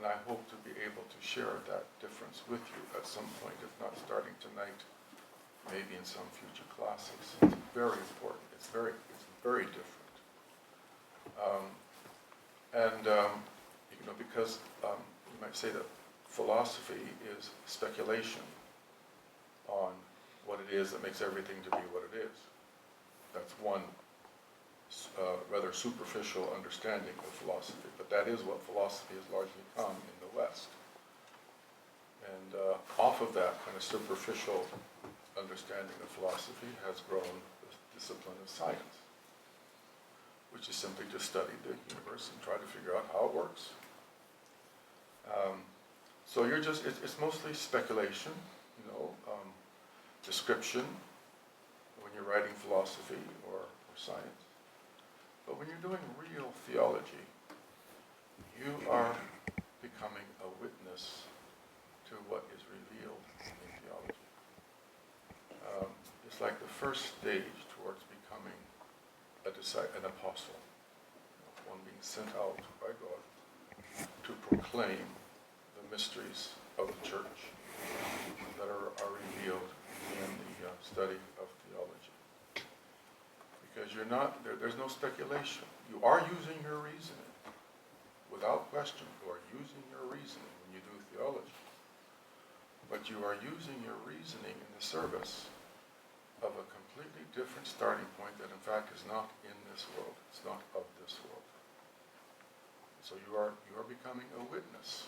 And I hope to be able to share that difference with you at some point, if not starting tonight, maybe in some future classes. It's very important. It's very different. Because you might say that philosophy is speculation on what it is that makes everything to be what it is. That's one rather superficial understanding of philosophy, but that is what philosophy has largely become in the West. And off of that kind of superficial understanding of philosophy has grown the discipline of science, which is simply to study the universe and try to figure out how it works. So it's mostly speculation, description when you're writing philosophy or science. But when you're doing real theology, you are becoming a witness to what is revealed in theology. It's like the first stage towards becoming an apostle, one being sent out by God to proclaim the mysteries of the church that are revealed in the study of theology. Because there's no speculation. You are using your reasoning. Without question, you are using your reasoning when you do theology. But you are using your reasoning in the service of a completely different starting point that in fact is not in this world. It's not of this world. So you are becoming a witness.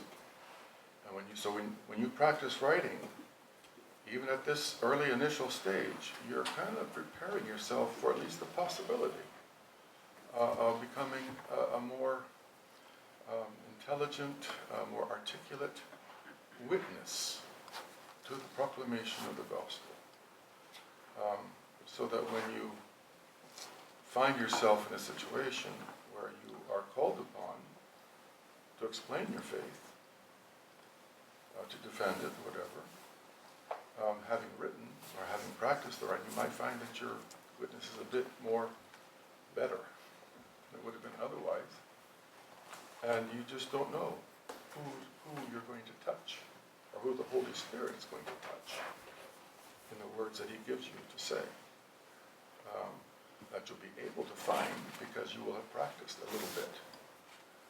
And when you practice writing, even at this early initial stage, you're kind of preparing yourself for at least the possibility of becoming a more intelligent, more articulate witness to the proclamation of the gospel. So that when you find yourself in a situation where you are called upon to explain your faith, to defend it, whatever, having written or having practiced the writing, you might find that your witness is a bit more better than it would have been otherwise. And you just don't know who you're going to touch, or who the Holy Spirit is going to touch in the words that he gives you to say. That you'll be able to find because you will have practiced a little bit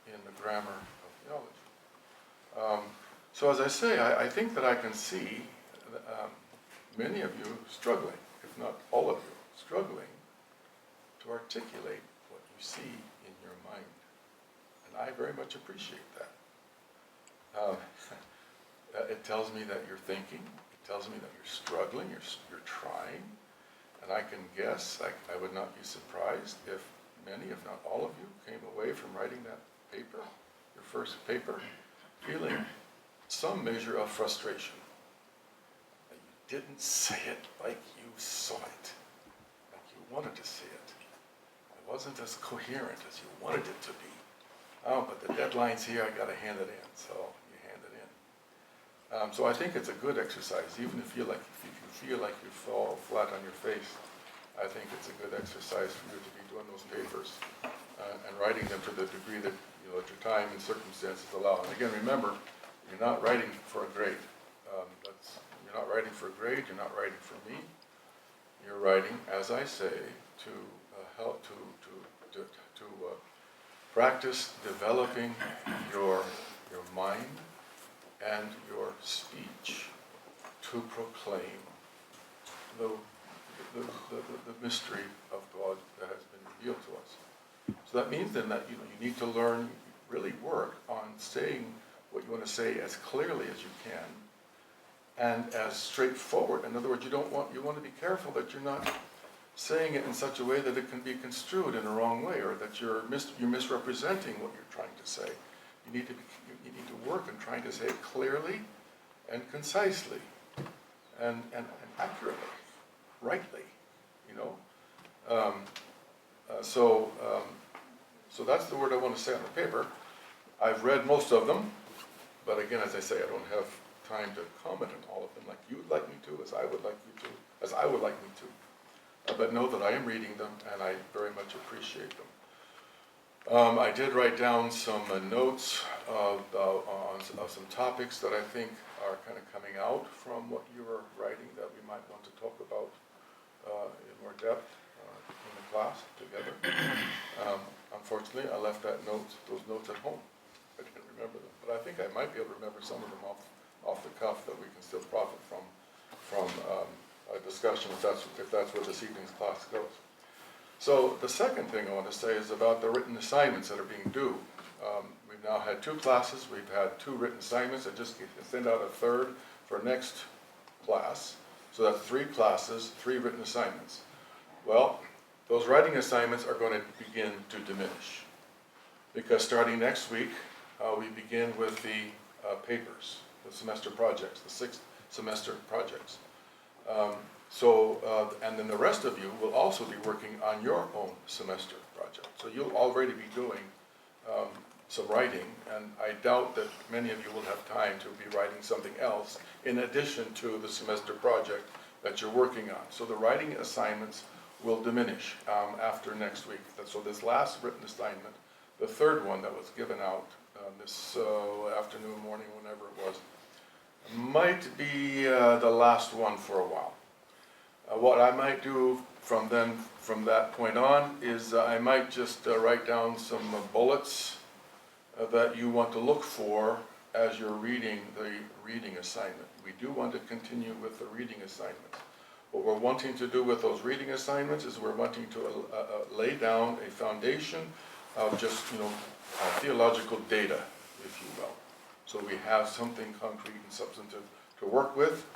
in the grammar of theology. So as I say, I think that I can see many of you struggling, if not all of you, struggling to articulate what you see in your mind. And I very much appreciate that. It tells me that you're thinking. It tells me that you're struggling, you're trying. And I can guess, I would not be surprised if many, if not all of you, came away from writing that paper, your first paper, feeling some measure of frustration. That you didn't say it like you saw it, like you wanted to say it. It wasn't as coherent as you wanted it to be. Oh, but the deadline's here, I gotta hand it in, so you hand it in. So I think it's a good exercise, even if you feel like you fall flat on your face. I think it's a good exercise for you to be doing those papers and writing them to the degree that that your time and circumstances allow. And again, remember, you're not writing for a grade. You're not writing for a grade. You're not writing for me. You're writing, as I say, to help to practice developing your mind and your speech to proclaim the mystery of God that has been revealed to us. So that means then that you need to learn, really work on saying what you want to say as clearly as you can and as straightforward. In other words, you want to be careful that you're not saying it in such a way that it can be construed in a wrong way, or that you're misrepresenting what you're trying to say. You need to work on trying to say it clearly and concisely and accurately, rightly, So that's the word I want to say on the paper. I've read most of them, but again, as I say, I don't have time to comment on all of them like you would like me to, as I would like me to. But know that I am reading them, and I very much appreciate them. I did write down some notes on some topics that I think are kind of coming out from what you were writing that we might want to talk about in more depth in the class together. Unfortunately, I left those notes at home. I didn't remember them, but I think I might be able to remember some of them off the cuff that we can still profit from a discussion if that's where this evening's class goes. So the second thing I want to say is about the written assignments that are being due. We've now had 2 classes. We've had 2 written assignments. I just send out a third for next class. So that's 3 classes, 3 written assignments. Well, those writing assignments are going to begin to diminish because starting next week, we begin with the papers, the semester projects, the 6th semester projects. And then the rest of you will also be working on your own semester project. So you'll already be doing some writing, and I doubt that many of you will have time to be writing something else in addition to the semester project that you're working on. So the writing assignments will diminish after next week. So this last written assignment, the third one that was given out this afternoon, morning, whenever it was, might be the last one for a while. What I might do from that point on is I might just write down some bullets that you want to look for as you're reading the reading assignment. We do want to continue with the reading assignments. What we're wanting to do with those reading assignments is we're wanting to lay down a foundation of just, theological data, if you will. So we have something concrete and substantive to work with.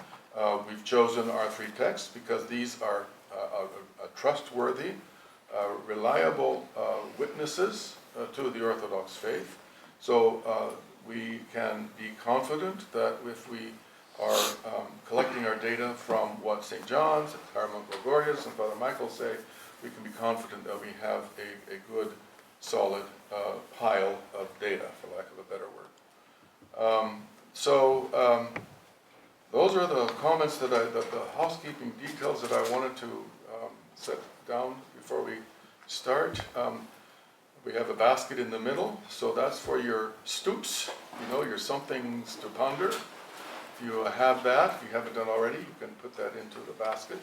We've chosen our 3 texts because these are trustworthy, reliable witnesses to the Orthodox faith. So we can be confident that if we are collecting our data from what St. John's, Herman Gregorios, and Father Michael say, we can be confident that we have a good, solid pile of data, for lack of a better word. Those are the comments the housekeeping details that I wanted to set down before we start. We have a basket in the middle, so that's for your stoops, your somethings to ponder. If you have that, if you haven't done already, you can put that into the basket.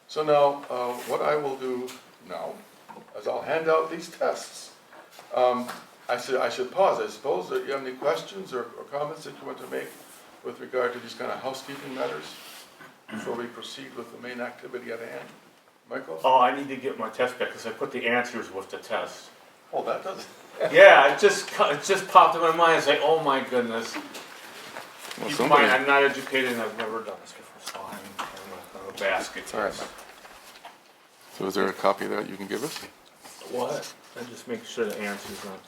So now, what I will do now is I'll hand out these tests. I should pause. I suppose that you have any questions or comments that you want to make with regard to these kind of housekeeping matters before we proceed with the main activity at hand. Michael? Oh, I need to get my test back because I put the answers with the test. Oh, that does. Yeah, it just popped in my mind. It's like, oh my goodness. Well, Keep in mind, I'm not educated and I've never done this before, so I'm a basket. All right. So is there a copy that you can give us? What? I just make sure the answer's not.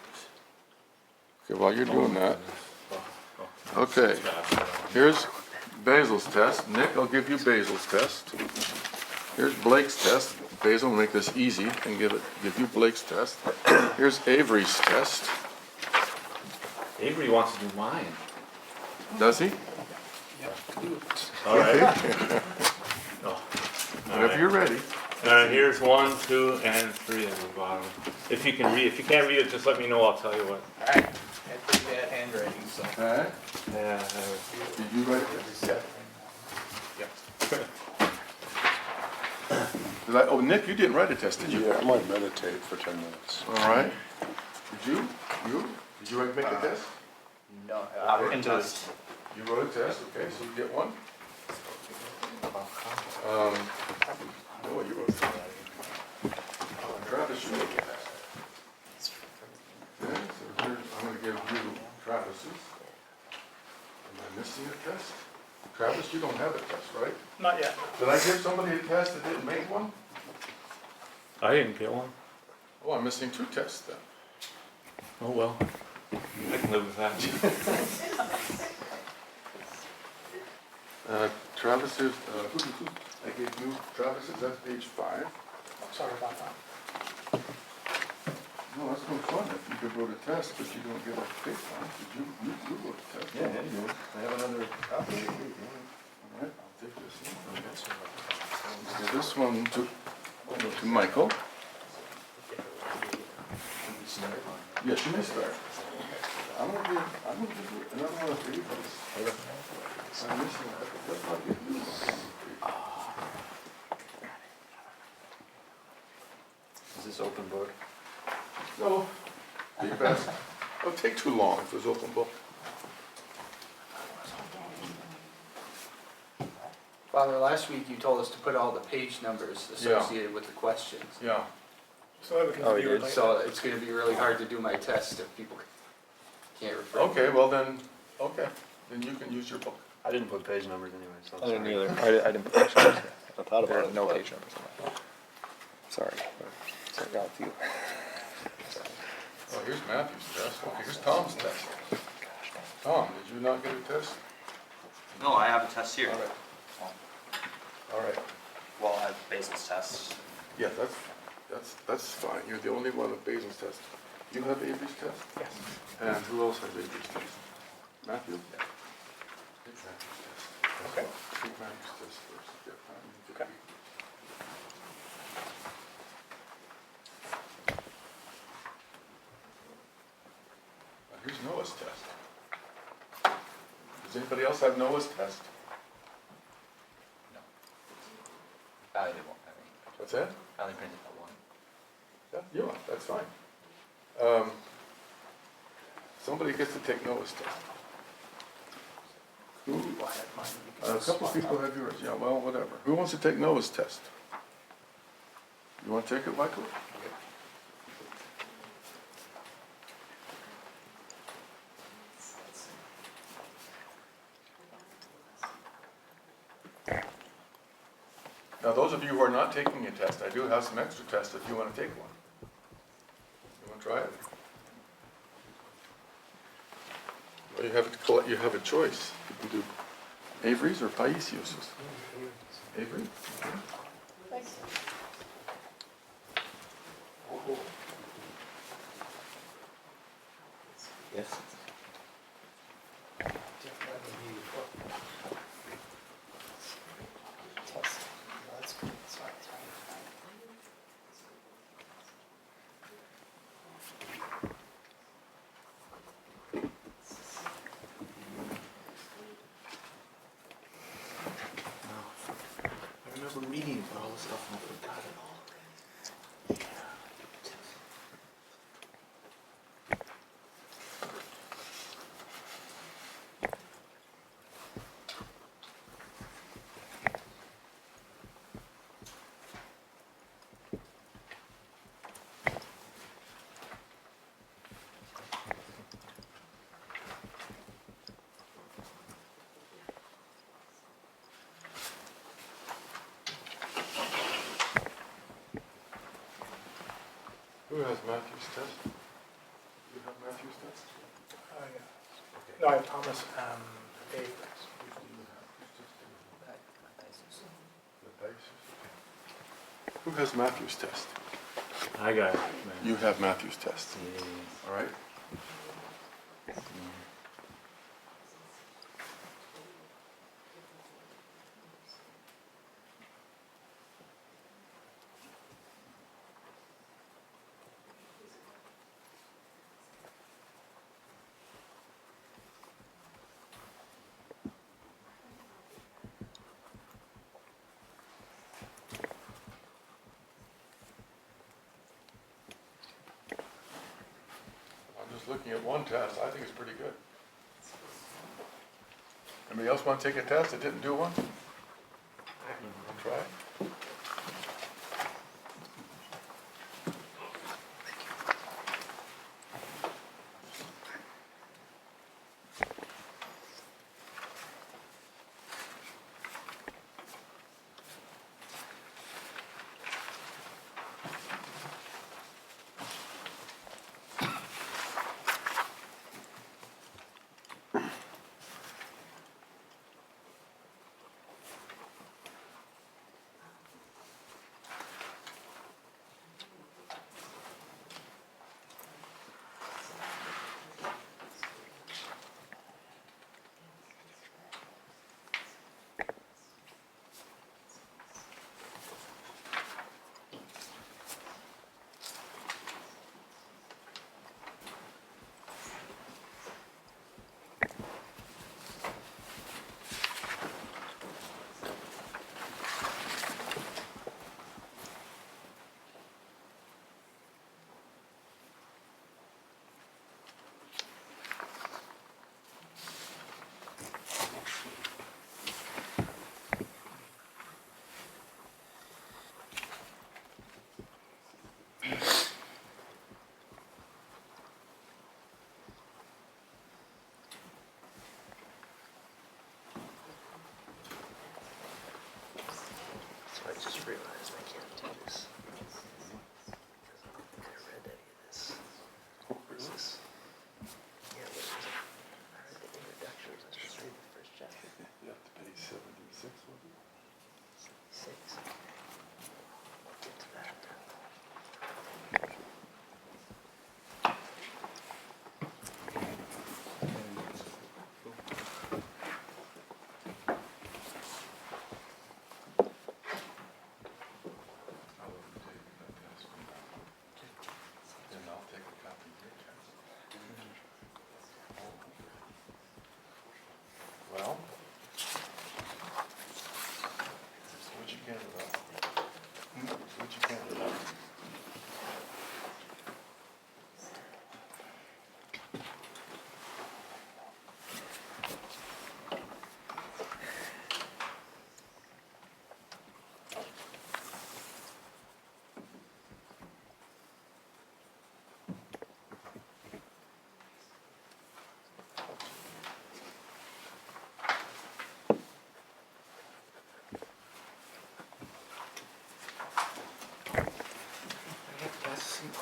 Okay, while you're doing that, Oh, okay, here's Basil's test. Nick, I'll give you Basil's test. Here's Blake's test. Basil will make this easy and give you Blake's test. Here's Avery's test. Avery wants to do mine. Does he? All right. Whenever you're ready. Here's 1, 2, and 3 at the bottom. If you can read, if you can't read it, just let me know. I'll tell you what. All right. I had pretty bad handwriting, so. All right. Yeah. Did you write it? Yeah. Oh, Nick, you didn't write a test, did you? Yeah, I might meditate for 10 minutes. All right. Did you? Did you make a test? No, Okay. You wrote a test, okay, so you get one. No, you wrote a test. Travis, you make a test. Okay, so here, I'm going to give you Travis's. Am I missing a test? Travis, you don't have a test, right? not yet. Did I give somebody a test that didn't make one? I didn't get one. Oh, I'm missing 2 tests then. Oh well. I can live with that. Travis's, I gave you Travis's, that's page 5. Sorry about that. No, that's no fun if you could wrote a test, but you don't get a big one. Did you wrote a test? Yeah, you do. I have another copy. All right, I'll take this one. Give this one to Michael. start? Yes, you may start. I'm gonna do another one of these. I'm missing that, but that's not good news. Is this open book? No, do your best. It'll take too long if it's open book. Father, last week you told us to put all the page numbers associated with the questions. Yeah. So that we can Oh, review you it did? later. So it's gonna be really hard to do my test if people can't refer. Okay, well then, you can use your book. I didn't put page numbers anyway, so I'm I didn't sorry. either. I didn't put page numbers. I thought There about are it. no page numbers. Sorry. So I got a few. Oh, here's Matthew's test. Okay, here's Tom's test. Tom, did you not get a test? No, I have a test here. All right. All right. Well, I have Basil's test. Yeah, that's fine. You're the only one with Basil's test. You have Avery's test? Yes. And who else has Avery's test? Matthew? Yeah. Take Matthew's test. Okay. Take Matthew's test first. Yeah, Matthew. Okay. Now, here's Noah's test. Does anybody else have Noah's test? I didn't want, What's that? I only printed that one. Yeah, you are, that's fine. Somebody gets to take Noah's test. Who? Well, I had mine A because couple of people have yours, yeah, well, whatever. Who wants to take Noah's test? You want to take it, Michael? Now, those of you who are not taking a test, I do have some extra tests if you want to take one. You want to try it? Well, you have a choice. You can do Avery's or Paisios's. Avery? Yes. I remember reading about all this stuff and I forgot it all. Who has Matthew's test? You have Matthew's test? No, I have Thomas Avery's. Who has Matthew's test? I got it, man. You have Matthew's test, Yeah. all right? I'm just looking at one test. I think it's pretty good. Anybody else want to take a test that didn't do one? I'll try.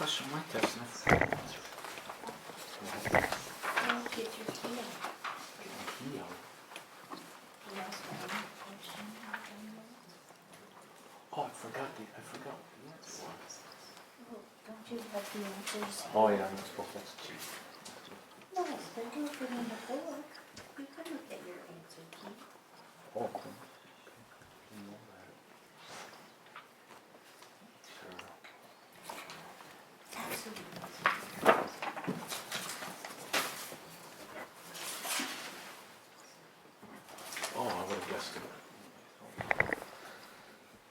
question on my test and I forgot the answer. Don't get your key out. Key out. The last one, question. Oh, I forgot what the answer was. Oh, don't you have the answers? Oh, yeah, I'm not supposed to, that's cheap. No, they do put in the book. You can look at your answer key. Oh, cool. You know that. Sure. Absolutely. Oh, I would have guessed it.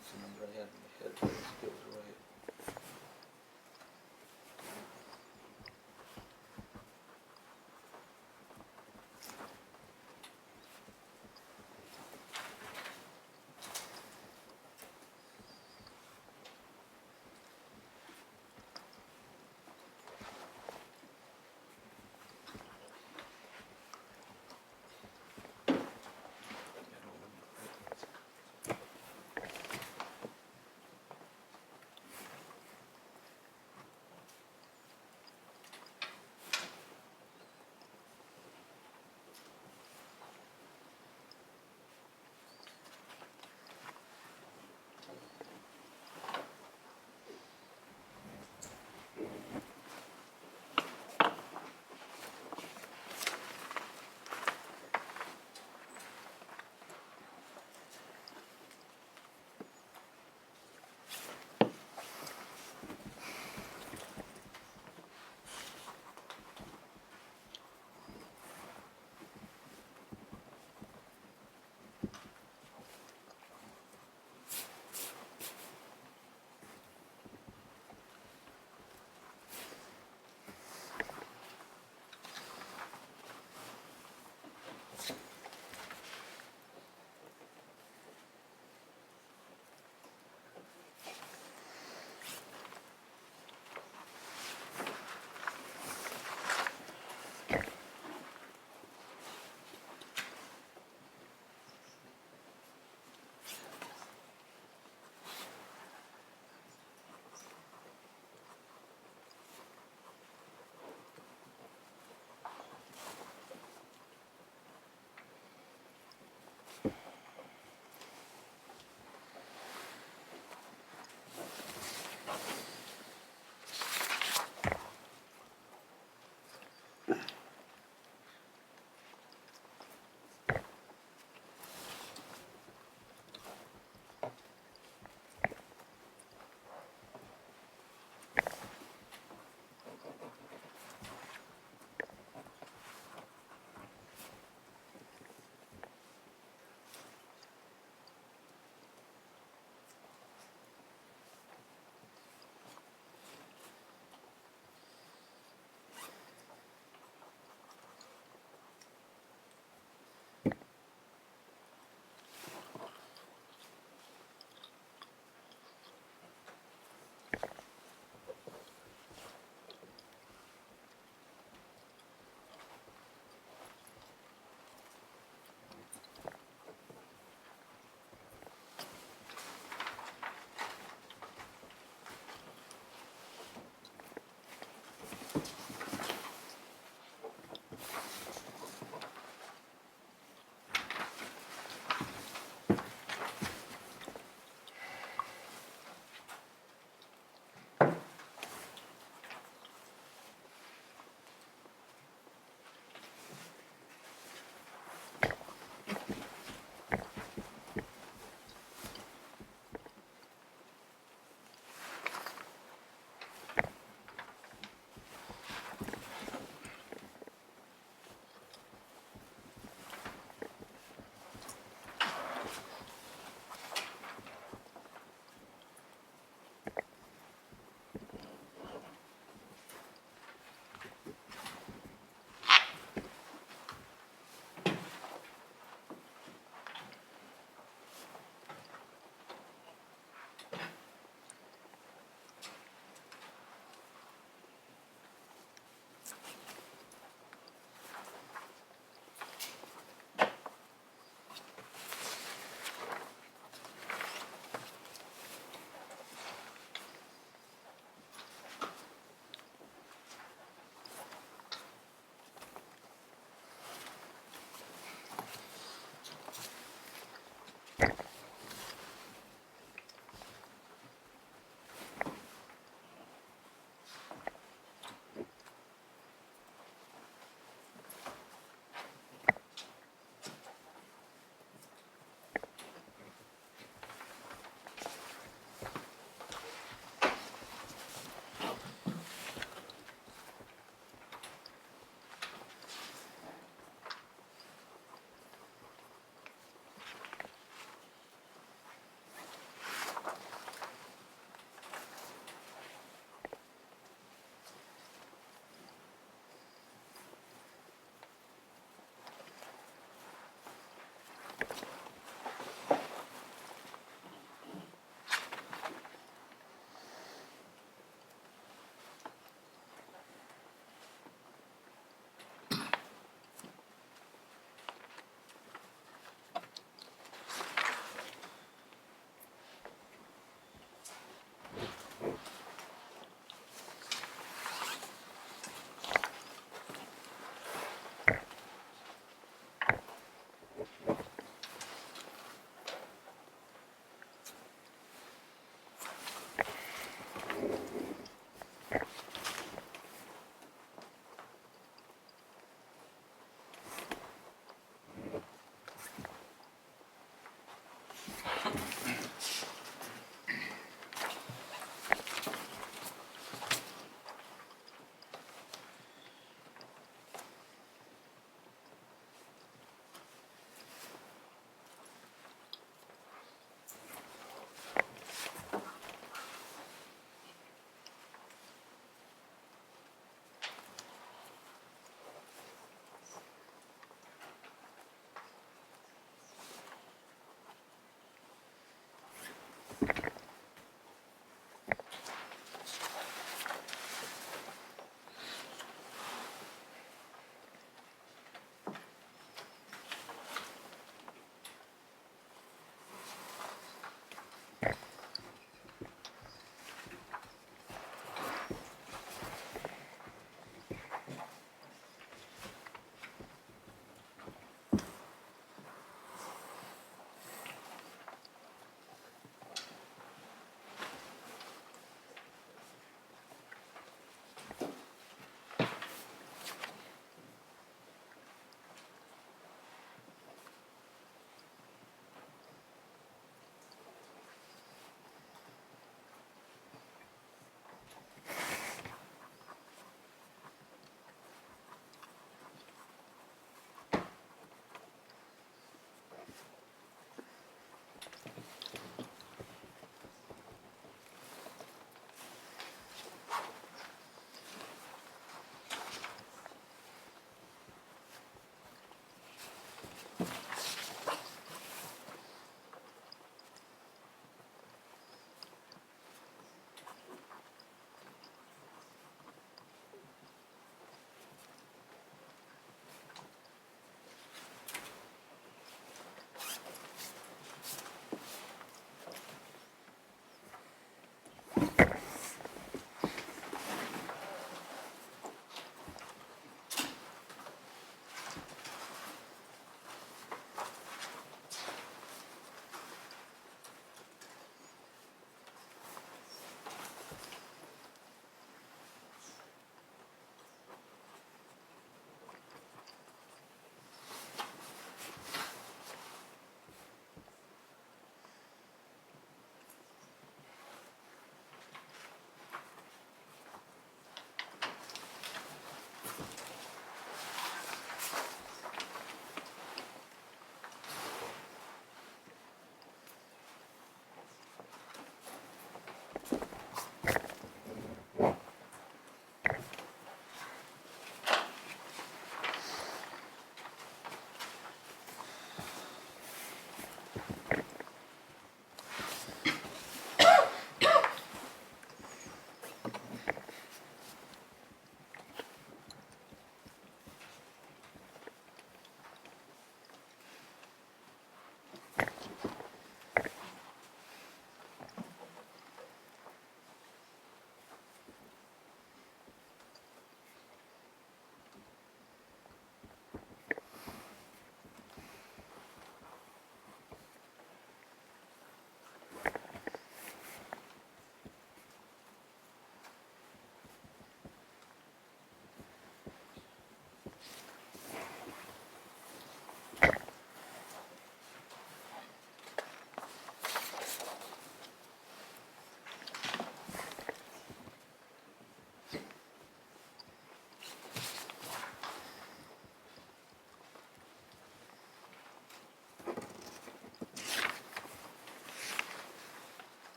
It's the number I had in my head, but it was right.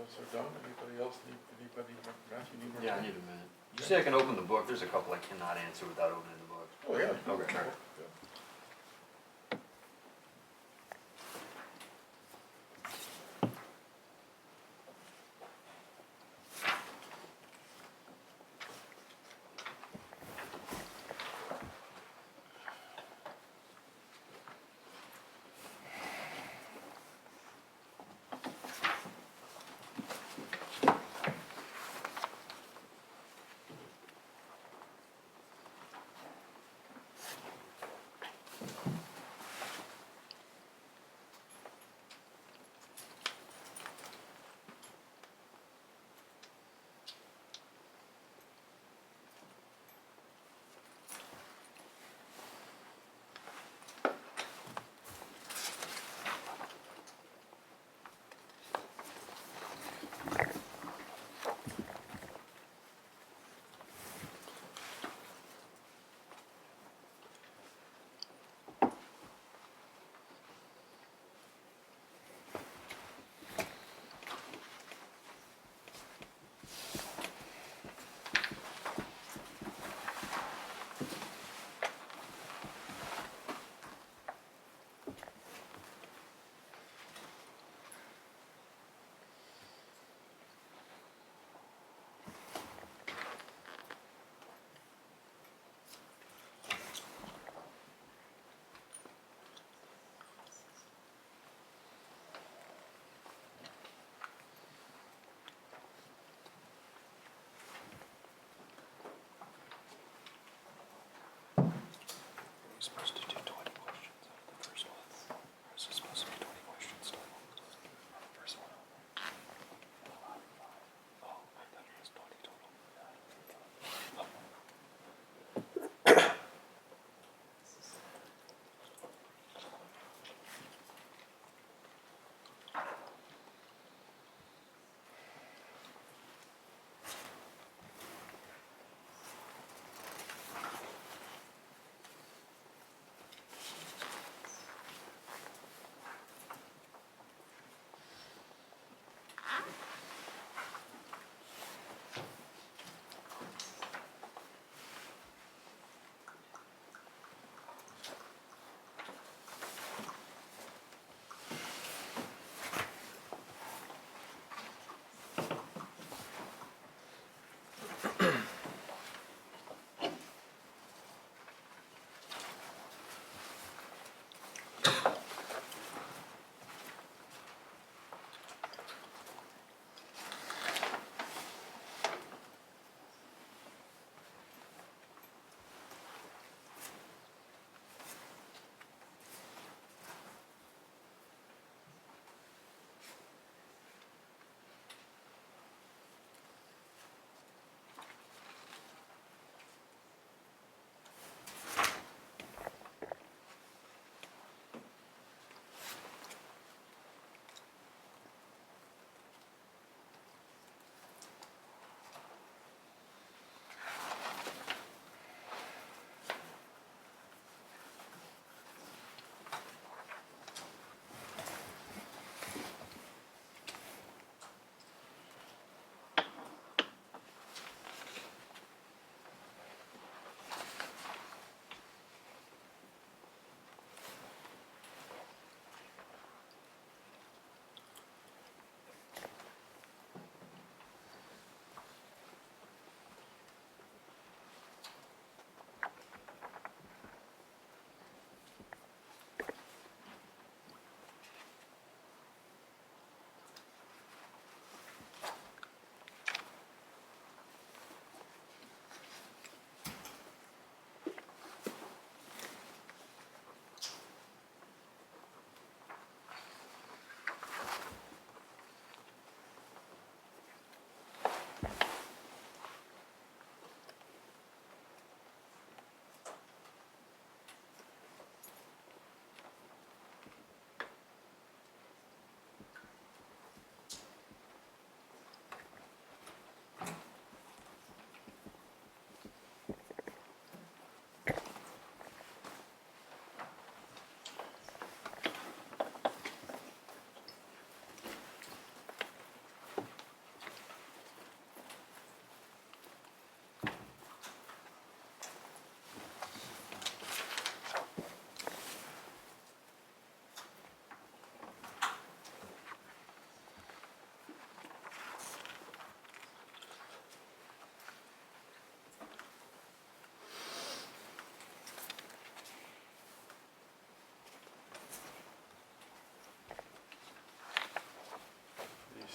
Professor Dunn, anybody else need, Matthew need more Yeah, I time? need a minute. Did you say I can open the book? There's a couple I cannot answer without opening the book. Oh, yeah. Okay. Yeah.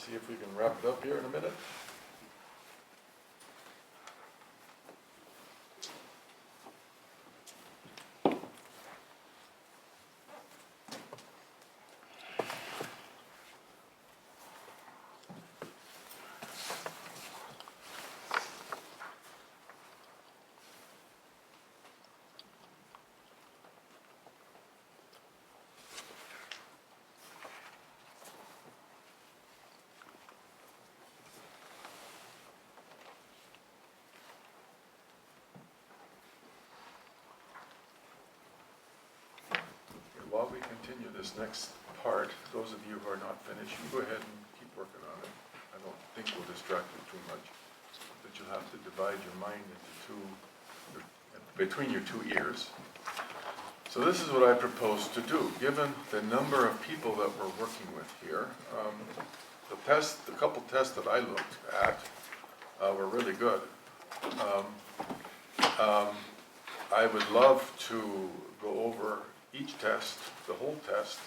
see if we can wrap it up here in a minute. While we continue this next part, those of you who are not finished, you go ahead and keep working on it. I don't think we'll distract you too much, but you'll have to divide your mind between your two ears. So this is what I propose to do. Given the number of people that we're working with here, the couple tests that I looked at were really good. I would love to go over each test, the whole test,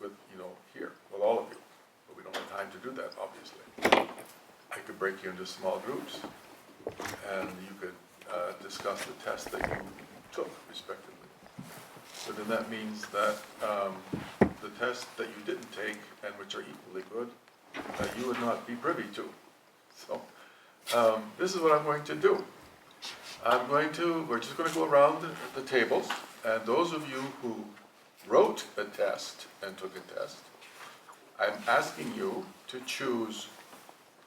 with, here, with all of you. But we don't have time to do that, obviously. I could break you into small groups, and you could discuss the test that you took, respectively. But then that means that the tests that you didn't take, and which are equally good, you would not be privy to. So, this is what I'm going to do. We're just going to go around the tables, and those of you who wrote a test and took a test, I'm asking you to choose,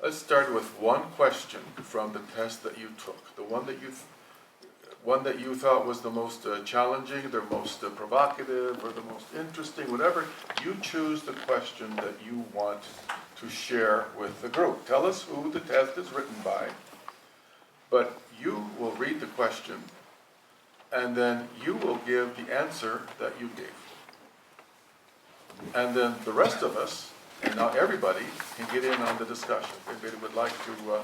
let's start with one question from the test that you took, the one that you thought was the most challenging, the most provocative, or the most interesting, whatever. You choose the question that you want to share with the group. Tell us who the test is written by, but you will read the question, and then you will give the answer that you gave. And then the rest of us, and now everybody, can get in on the discussion. If anybody would like to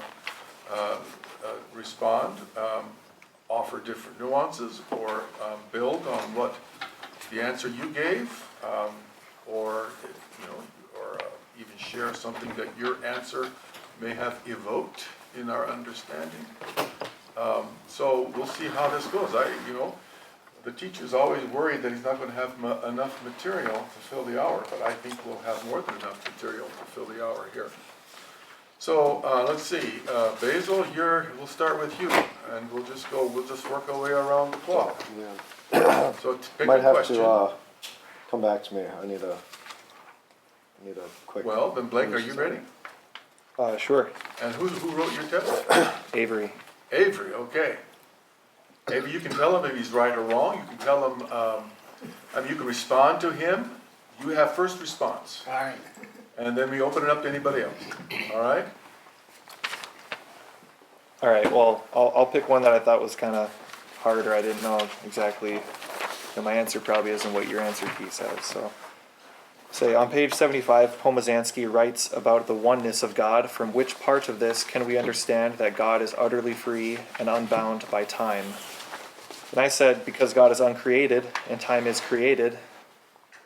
respond, offer different nuances, or build on what the answer you gave, or even share something that your answer may have evoked in our understanding. So we'll see how this goes. The teacher's always worried that he's not going to have enough material to fill the hour, but I think we'll have more than enough material to fill the hour here. So let's see, Basil, we'll start with you, and we'll just work our way around the clock. Yeah. So pick Might a have question. to come back to me. I need a quick. Well, then Blake, are you ready? Sure. And who wrote your test? Avery. Avery, okay. Maybe you can tell him if he's right or wrong. You can tell him, you can respond to him. You have first response. All right. And then we open it up to anybody else. All right? All right, well, I'll pick one that I thought was kind of harder. I didn't know exactly, my answer probably isn't what your answer key says. So, say on page 75, Pomazansky writes about the oneness of God. From which part of this can we understand that God is utterly free and unbound by time? And I said, because God is uncreated and time is created,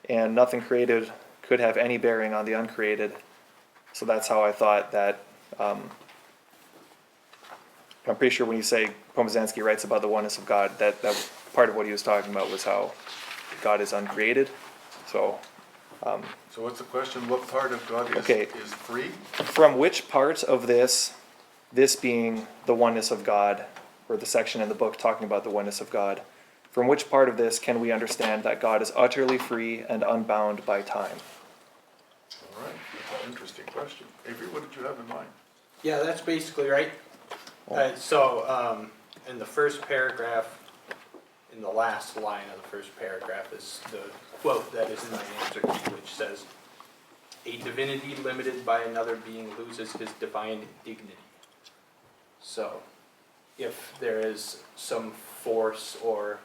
and nothing created could have any bearing on the uncreated. So that's how I thought that. I'm pretty sure when you say Pomazansky writes about the oneness of God, that part of what he was talking about was how God is uncreated. So what's the question? What part of God is free? From which part of this being the oneness of God, or the section in the book talking about the oneness of God, from which part of this can we understand that God is utterly free and unbound by time? All right, that's an interesting question. Avery, what did you have in mind? Yeah, that's basically right. In the first paragraph, in the last line of the first paragraph is the quote that is in my answer key, which says, "A divinity limited by another being loses his divine dignity." So, if there is some force or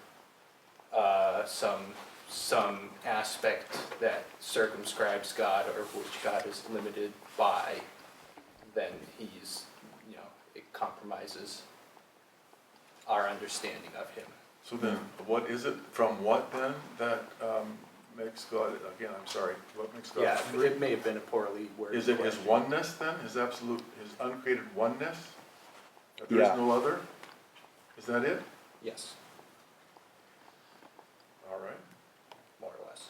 some aspect that circumscribes God, or which God is limited by, then he's, it compromises our understanding of him. So then, what is it, from what then, that makes God, again, I'm sorry, what makes God Yeah, free? it may have been a poorly worded Is it his question. oneness then, his absolute, his uncreated oneness? That there is Yeah. no other? Is that it? Yes, All right. more or less.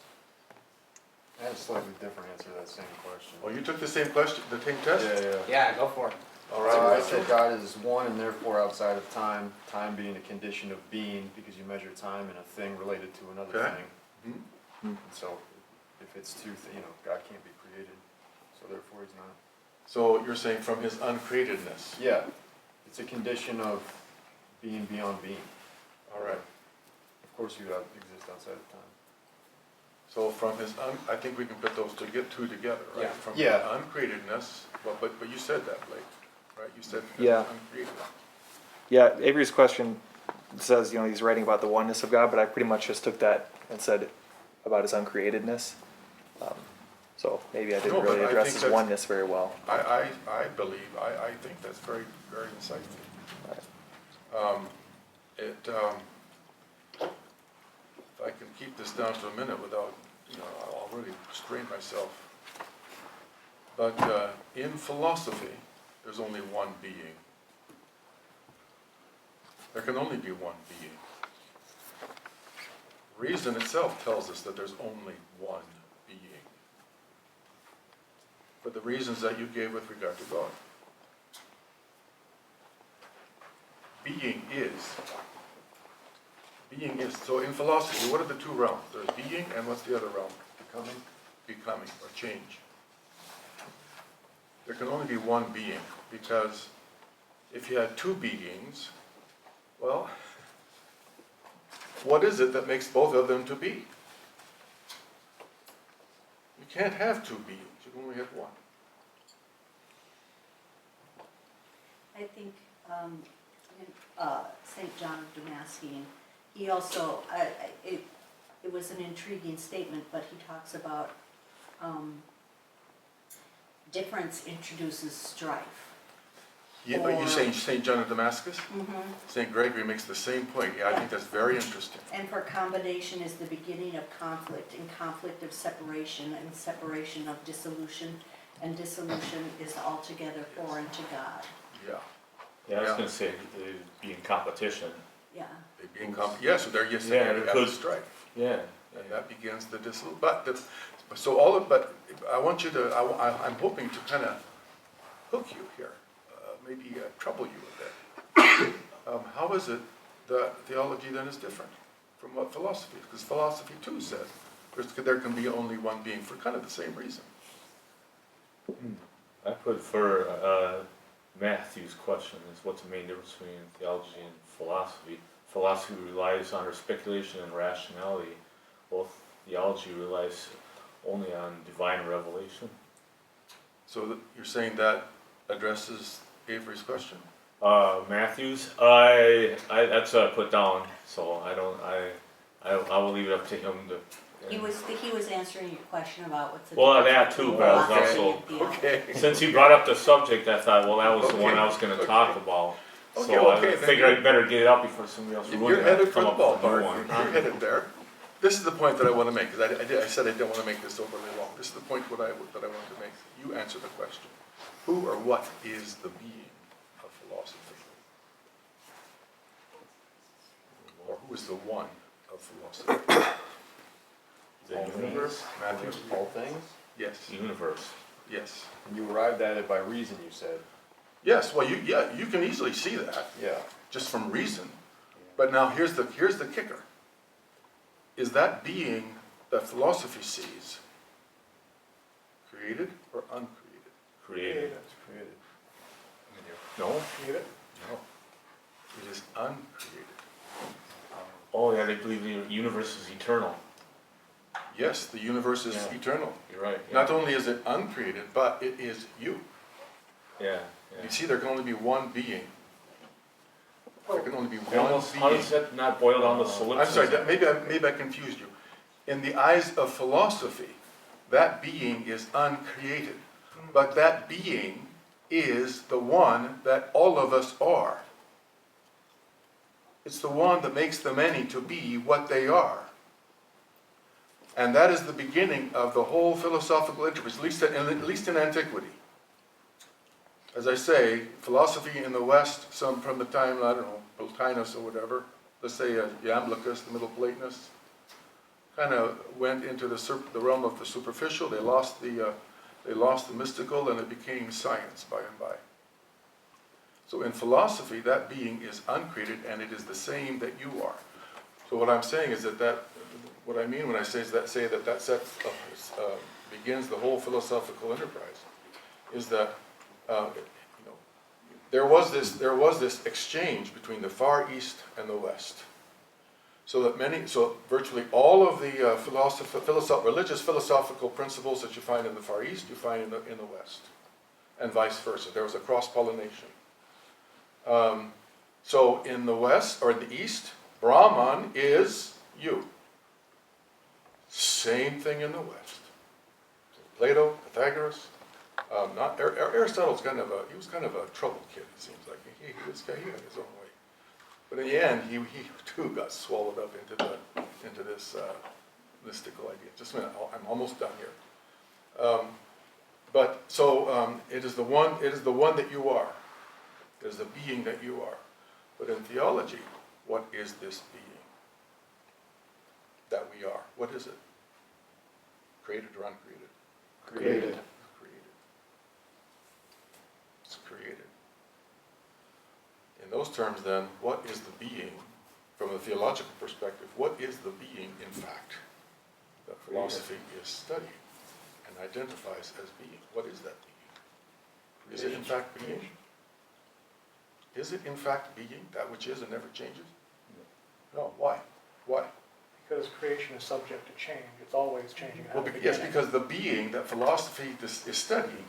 I had a slightly different answer to that same question. Oh, you took the same question, the same test? Yeah. Yeah, go for it. All So I right. said God is one and therefore outside of time, time being a condition of being, because you measure time in a thing related to another Okay. thing. Hmm? And so if it's God can't be created, so therefore he's not. So you're saying from his uncreatedness? Yeah, it's a condition of being beyond being. All right. Of course you exist outside of time. So from his, I think we can put those two together, right? Yeah. From Yeah. his uncreatedness, but you said that, Blake, right? You said Yeah. uncreated. Yeah, Avery's question says, he's writing about the oneness of God, but I pretty much just took that and said about his uncreatedness. So maybe I No, didn't but really I address think his that's- oneness very well. I believe, I think that's very, very insightful. If I can keep this down to a minute without, I'll really strain myself. But in philosophy, there's only one being. There can only be one being. Reason itself tells us that there's only one being. For the reasons that you gave with regard to God. Being is. Being is. So in philosophy, what are the two realms? There's being, and what's the other realm? Becoming? Becoming, or change. There can only be one being, because if you had two beings, well, what is it that makes both of them to be? You can't have two beings, you can only have one. I think St. John of Damascus, he also, it was an intriguing statement, but he talks about difference introduces strife. Yeah, are you saying St. John of Damascus? Mm-hmm. St. Gregory makes the same point. Yeah, I think that's very interesting. And for combination is the beginning of conflict, and conflict of separation, and separation of dissolution, and dissolution is altogether foreign to God. Yeah. Yeah, I was Yeah. gonna say, it'd be in competition. Yeah. They being yes, so there you Yeah, have because- the strife. Yeah. And that begins the dissolution. But I want you to, I'm hoping to kind of hook you here, maybe trouble you a bit. How is it that theology then is different from what philosophy is? Because philosophy too says there can be only one being for kind of the same reason. I put for Matthew's question is what's the main difference between theology and philosophy? Philosophy relies on our speculation and rationality, while theology relies only on divine revelation. So you're saying that addresses Avery's question? Matthew's, that's what I put down, so I will leave it up to him to. He was answering your question about what's the Well, difference that too, between but I was philosophy also- and theology. Okay. Since he brought up the subject, I thought, well, that was the one I was gonna Okay. talk about. Okay, So I okay, figured then I'd better get it out before somebody else You're ruined it. headed for Come the up with a new ballpark. one. You're headed there. This is the point that I want to make, because I said I didn't want to make this overly long. This is the point that I want to make. You answer the question. Who or what is the being of philosophy? Or who is the one of philosophy? The All universe? things? Matthew? All things? Yes, Universe. yes. And you arrived at it by reason, you said. Yes, well, you can easily see that, Yeah. just from reason. But now here's the kicker. Is that being that philosophy sees created or uncreated? Created. It's created. No? Created? No. It is uncreated. Oh yeah, they believe the universe is eternal. Yes, the universe is Yeah. eternal. You're right. Yeah. Not only is it uncreated, but it is you. Yeah. You see, there can only be one being. There can only be Yeah. one Almost, how being. does that not boil down to solipsism? I'm sorry, maybe I confused you. In the eyes of philosophy, that being is uncreated. But that being is the one that all of us are. It's the one that makes the many to be what they are. And that is the beginning of the whole philosophical enterprise, at least in antiquity. As I say, philosophy in the West, some from the time, I don't know, Plotinus or whatever, let's say Iamblichus, the Middle Platonists, kind of went into the realm of the superficial. They lost the mystical, and it became science by and by. So in philosophy, that being is uncreated, and it is the same that you are. So what I'm saying is what I mean when I say that begins the whole philosophical enterprise, is that there was this exchange between the Far East and the West, so virtually all of the religious philosophical principles that you find in the Far East, you find in the West, and vice versa. There was a cross-pollination. So in the West or in the East, Brahman is you. Same thing in the West. Plato, Pythagoras. Aristotle's kind of a troubled kid. It seems like he had his own way, but in the end, he too got swallowed up into this mystical idea. Just a minute, I'm almost done here. It is the one that you are. It is the being that you are. But in theology, what is this being that we are? What is it? Created or uncreated? Created. It's created. In those terms, then, what is the being, from a theological perspective, what is the being, in fact, that philosophy is studying and identifies as being? What is that being? Is it in fact being? Is it in fact being, that which is and never changes? No. Why? Why? Because creation is subject to change. It's always changing. Well, yes, because the being that philosophy is studying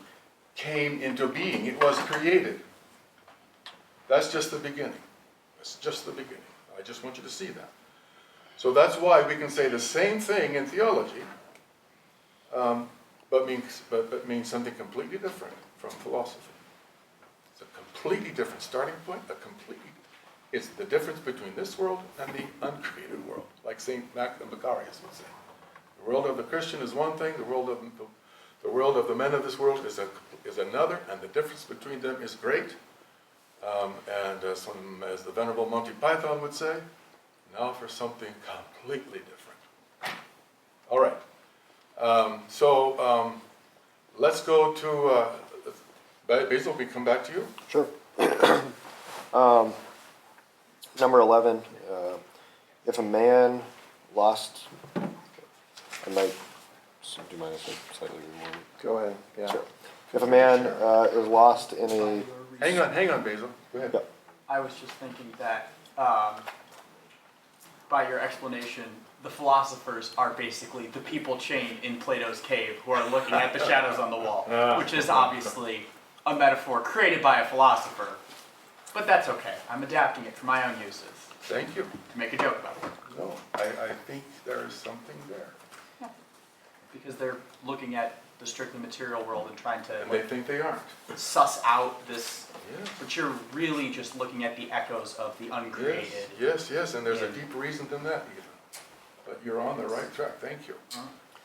came into being. It was created. That's just the beginning. That's just the beginning. I just want you to see that. So that's why we can say the same thing in theology, but means something completely different from philosophy. It's a completely different starting point. It's the difference between this world and the uncreated world, like St. Macarius would say. The world of the Christian is one thing. The world of the men of this world is another, and the difference between them is great. As the Venerable Monty Python would say, now for something completely different. All right. Let's go to Basil. We come back to you. Sure. Number 11, if a man lost, I might, do you mind if I slightly remove it? Go ahead, yeah. Sure. If a man is lost in a... Hang on, Basil. Go ahead. Yeah. I was just thinking that by your explanation, the philosophers are basically the people chained in Plato's cave who are looking at the shadows on the wall, which is obviously a metaphor created by a philosopher. But that's okay. I'm adapting it for my own uses. Thank you. To make a joke about it. No, I think there is something there. Because they're looking at the strictly material world and trying to And they think they aren't. suss out this, Yes. but you're really just looking at the echoes of the uncreated. Yes, and there's a deeper reason than that even. But you're on the right track. Thank you.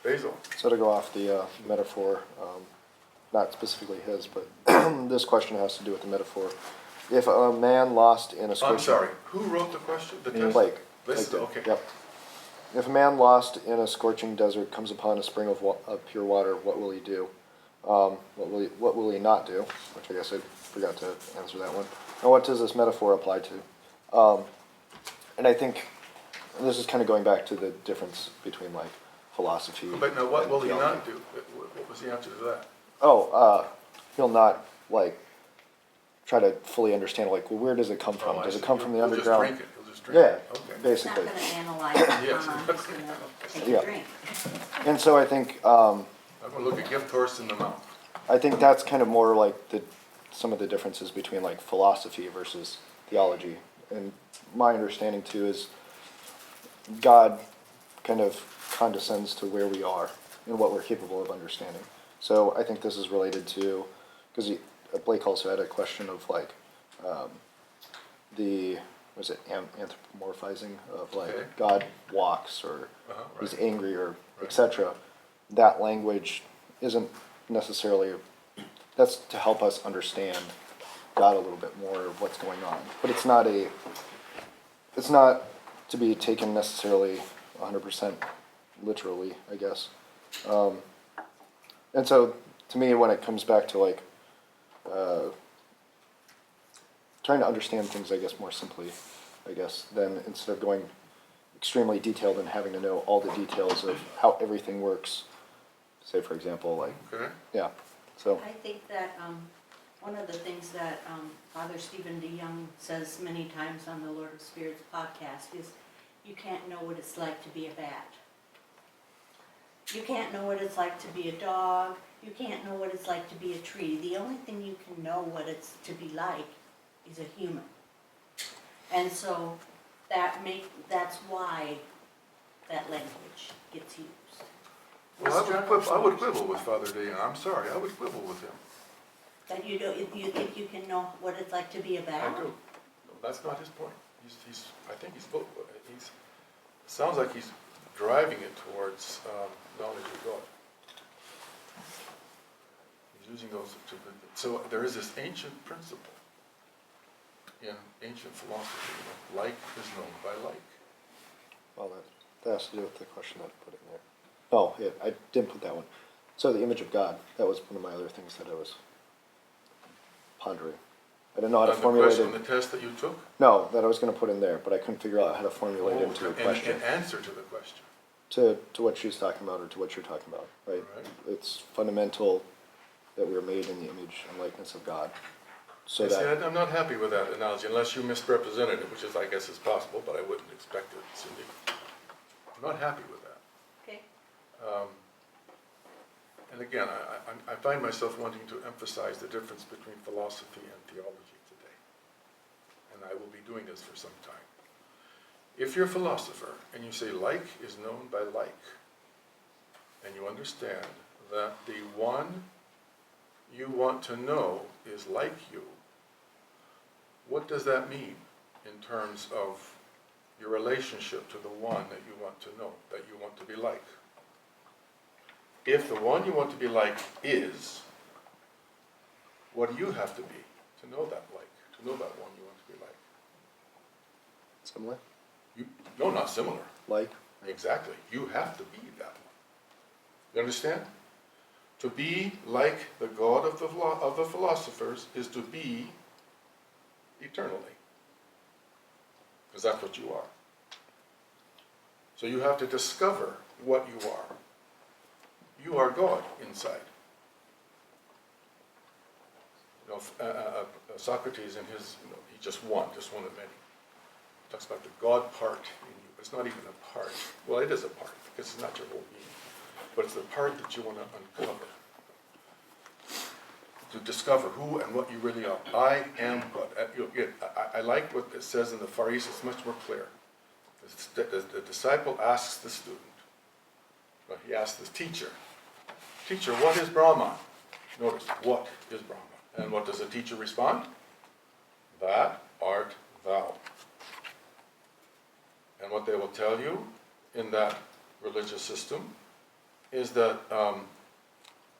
Basil. So to go off the metaphor, not specifically his, but this question has to do with the metaphor. If a man lost in a scorching... I'm sorry, who wrote the question? The test? Blake. Blake did, did. okay. Yep. If a man lost in a scorching desert comes upon a spring of pure water, what will he do? What will he not do? Which I guess I forgot to answer that one. Now, what does this metaphor apply to? And I think this is kind of going back to the difference between like philosophy. But now, what and will he theology. not do? What was the answer to that? He'll not like try to fully understand like, well, where does it come from? I does it see. come from the He'll underground? Just drink it. He'll just drink Yeah, it. Okay. He's not basically. going to analyze it. Yes. He's going to take Yeah. a drink. And so I think I'm going to look a gift horse in the mouth. that's kind of more like some of the differences between like philosophy versus theology. And my understanding too is God kind of condescends to where we are and what we're capable of understanding. So I think this is related to, because Blake also had a question of like the was it anthropomorphizing of like Okay. God walks or he's Right. angry or Right. etc. That language isn't necessarily, that's to help us understand God a little bit more of what's going on. But it's not to be taken necessarily 100% literally, I guess. And so to me, when it comes back to like trying to understand things, I guess, more simply, I guess, then instead of going extremely detailed and having to know all the details of how everything works, say for example, like, Okay. yeah, so, I think that one of the things that Father Stephen DeYoung says many times on the Lord of Spirits podcast is you can't know what it's like to be a bat. You can't know what it's like to be a dog. You can't know what it's like to be a tree. The only thing you can know what it's to be like is a human. And so that's why that language gets used. Well, I would quibble with Father DeYoung. I'm sorry, I would quibble with him. That you think you can know what it's like to be a bat? I do. No, that's not his point. I think sounds like he's driving it towards knowledge of God. He's using those so there is this ancient principle in ancient philosophy, like is known by like. well, that has to do with the question that I put in there. Oh, yeah, I didn't put that one. So the image of God, that was one of my other things that I was pondering. I didn't know how to On the formulate question, it. the test that you took? No, that I was gonna put in there, but I couldn't figure out how to formulate it into a in question. answer to the question. To what she's talking about or to what you're talking about, right? Right. It's fundamental that we are made in the image and likeness of God. So You see, that, I'm not happy with that analogy, unless you misrepresented it, which is, I guess, is possible, but I wouldn't expect it, Cindy. I'm not happy with that. Okay. And again, I find myself wanting to emphasize the difference between philosophy and theology today. And I will be doing this for some time. If you're a philosopher and you say like is known by like, and you understand that the one you want to know is like you, what does that mean in terms of your relationship to the one that you want to know, that you want to be like? If the one you want to be like is, what do you have to be to know that like, to know that one you want to be like? similar, No, not similar. like, Exactly. You have to be that one. You understand? To be like the God of the philosophers is to be eternally. Because that's what you are. So you have to discover what you are. You are God inside. You know, Socrates in his, he just one of many. Talks about the God part in you. It's not even a part. Well, it is a part because it's not your whole being, but it's the part that you want to uncover, to discover who and what you really are. I am God. I like what it says in the Far East. It's much more clear. The disciple asks the student. Well, he asks the teacher. Teacher, what is Brahman? Notice, what is Brahman? And what does the teacher respond? That art thou. And what they will tell you in that religious system is that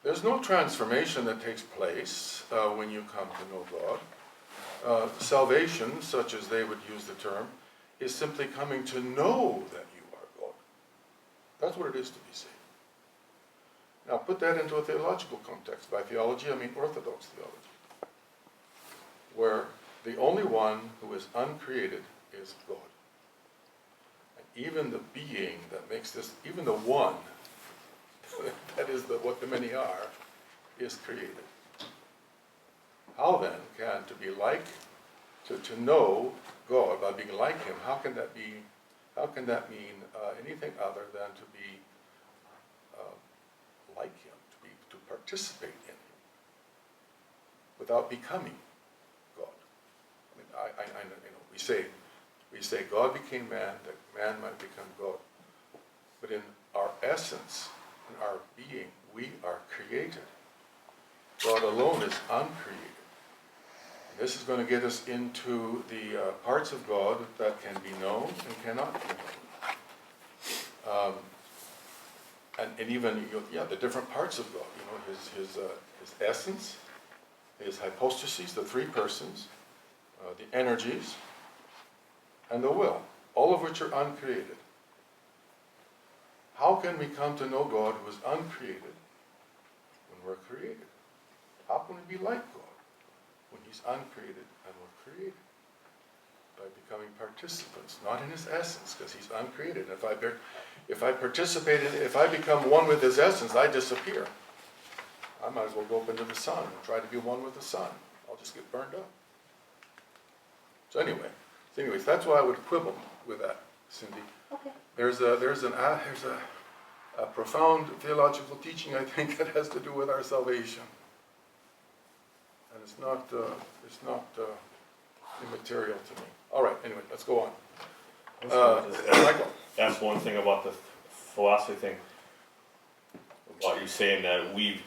there's no transformation that takes place when you come to know God. Salvation, such as they would use the term, is simply coming to know that you are God. That's what it is to be saved. Now put that into a theological context. By theology, I mean Orthodox theology, where the only one who is uncreated is God. And even the being that makes this, even the one, that is what the many are, is created. How then can to be like, to know God by being like Him, how can that mean anything other than to be like Him, to participate in Him, without becoming God? I mean, we say God became man that man might become God, but in our essence, in our being, we are created. God alone is uncreated. This is going to get us into the parts of God that can be known and cannot be known. And even, the different parts of God, his essence, his hypostases, the three persons, the energies, and the will, all of which are uncreated. How can we come to know God who is uncreated when we're created? How can we be like God when he's uncreated and we're created? By becoming participants, not in his essence, because he's uncreated. If I become one with his essence, I disappear. I might as well go up into the sun and try to be one with the sun. I'll just get burned up. So anyways, that's why I would quibble with that, Cindy. Okay. There's a profound theological teaching, I think, that has to do with our salvation, and it's not immaterial to me. All right. Anyway, let's go on. Michael. That's one thing about the philosophy thing. About you saying that in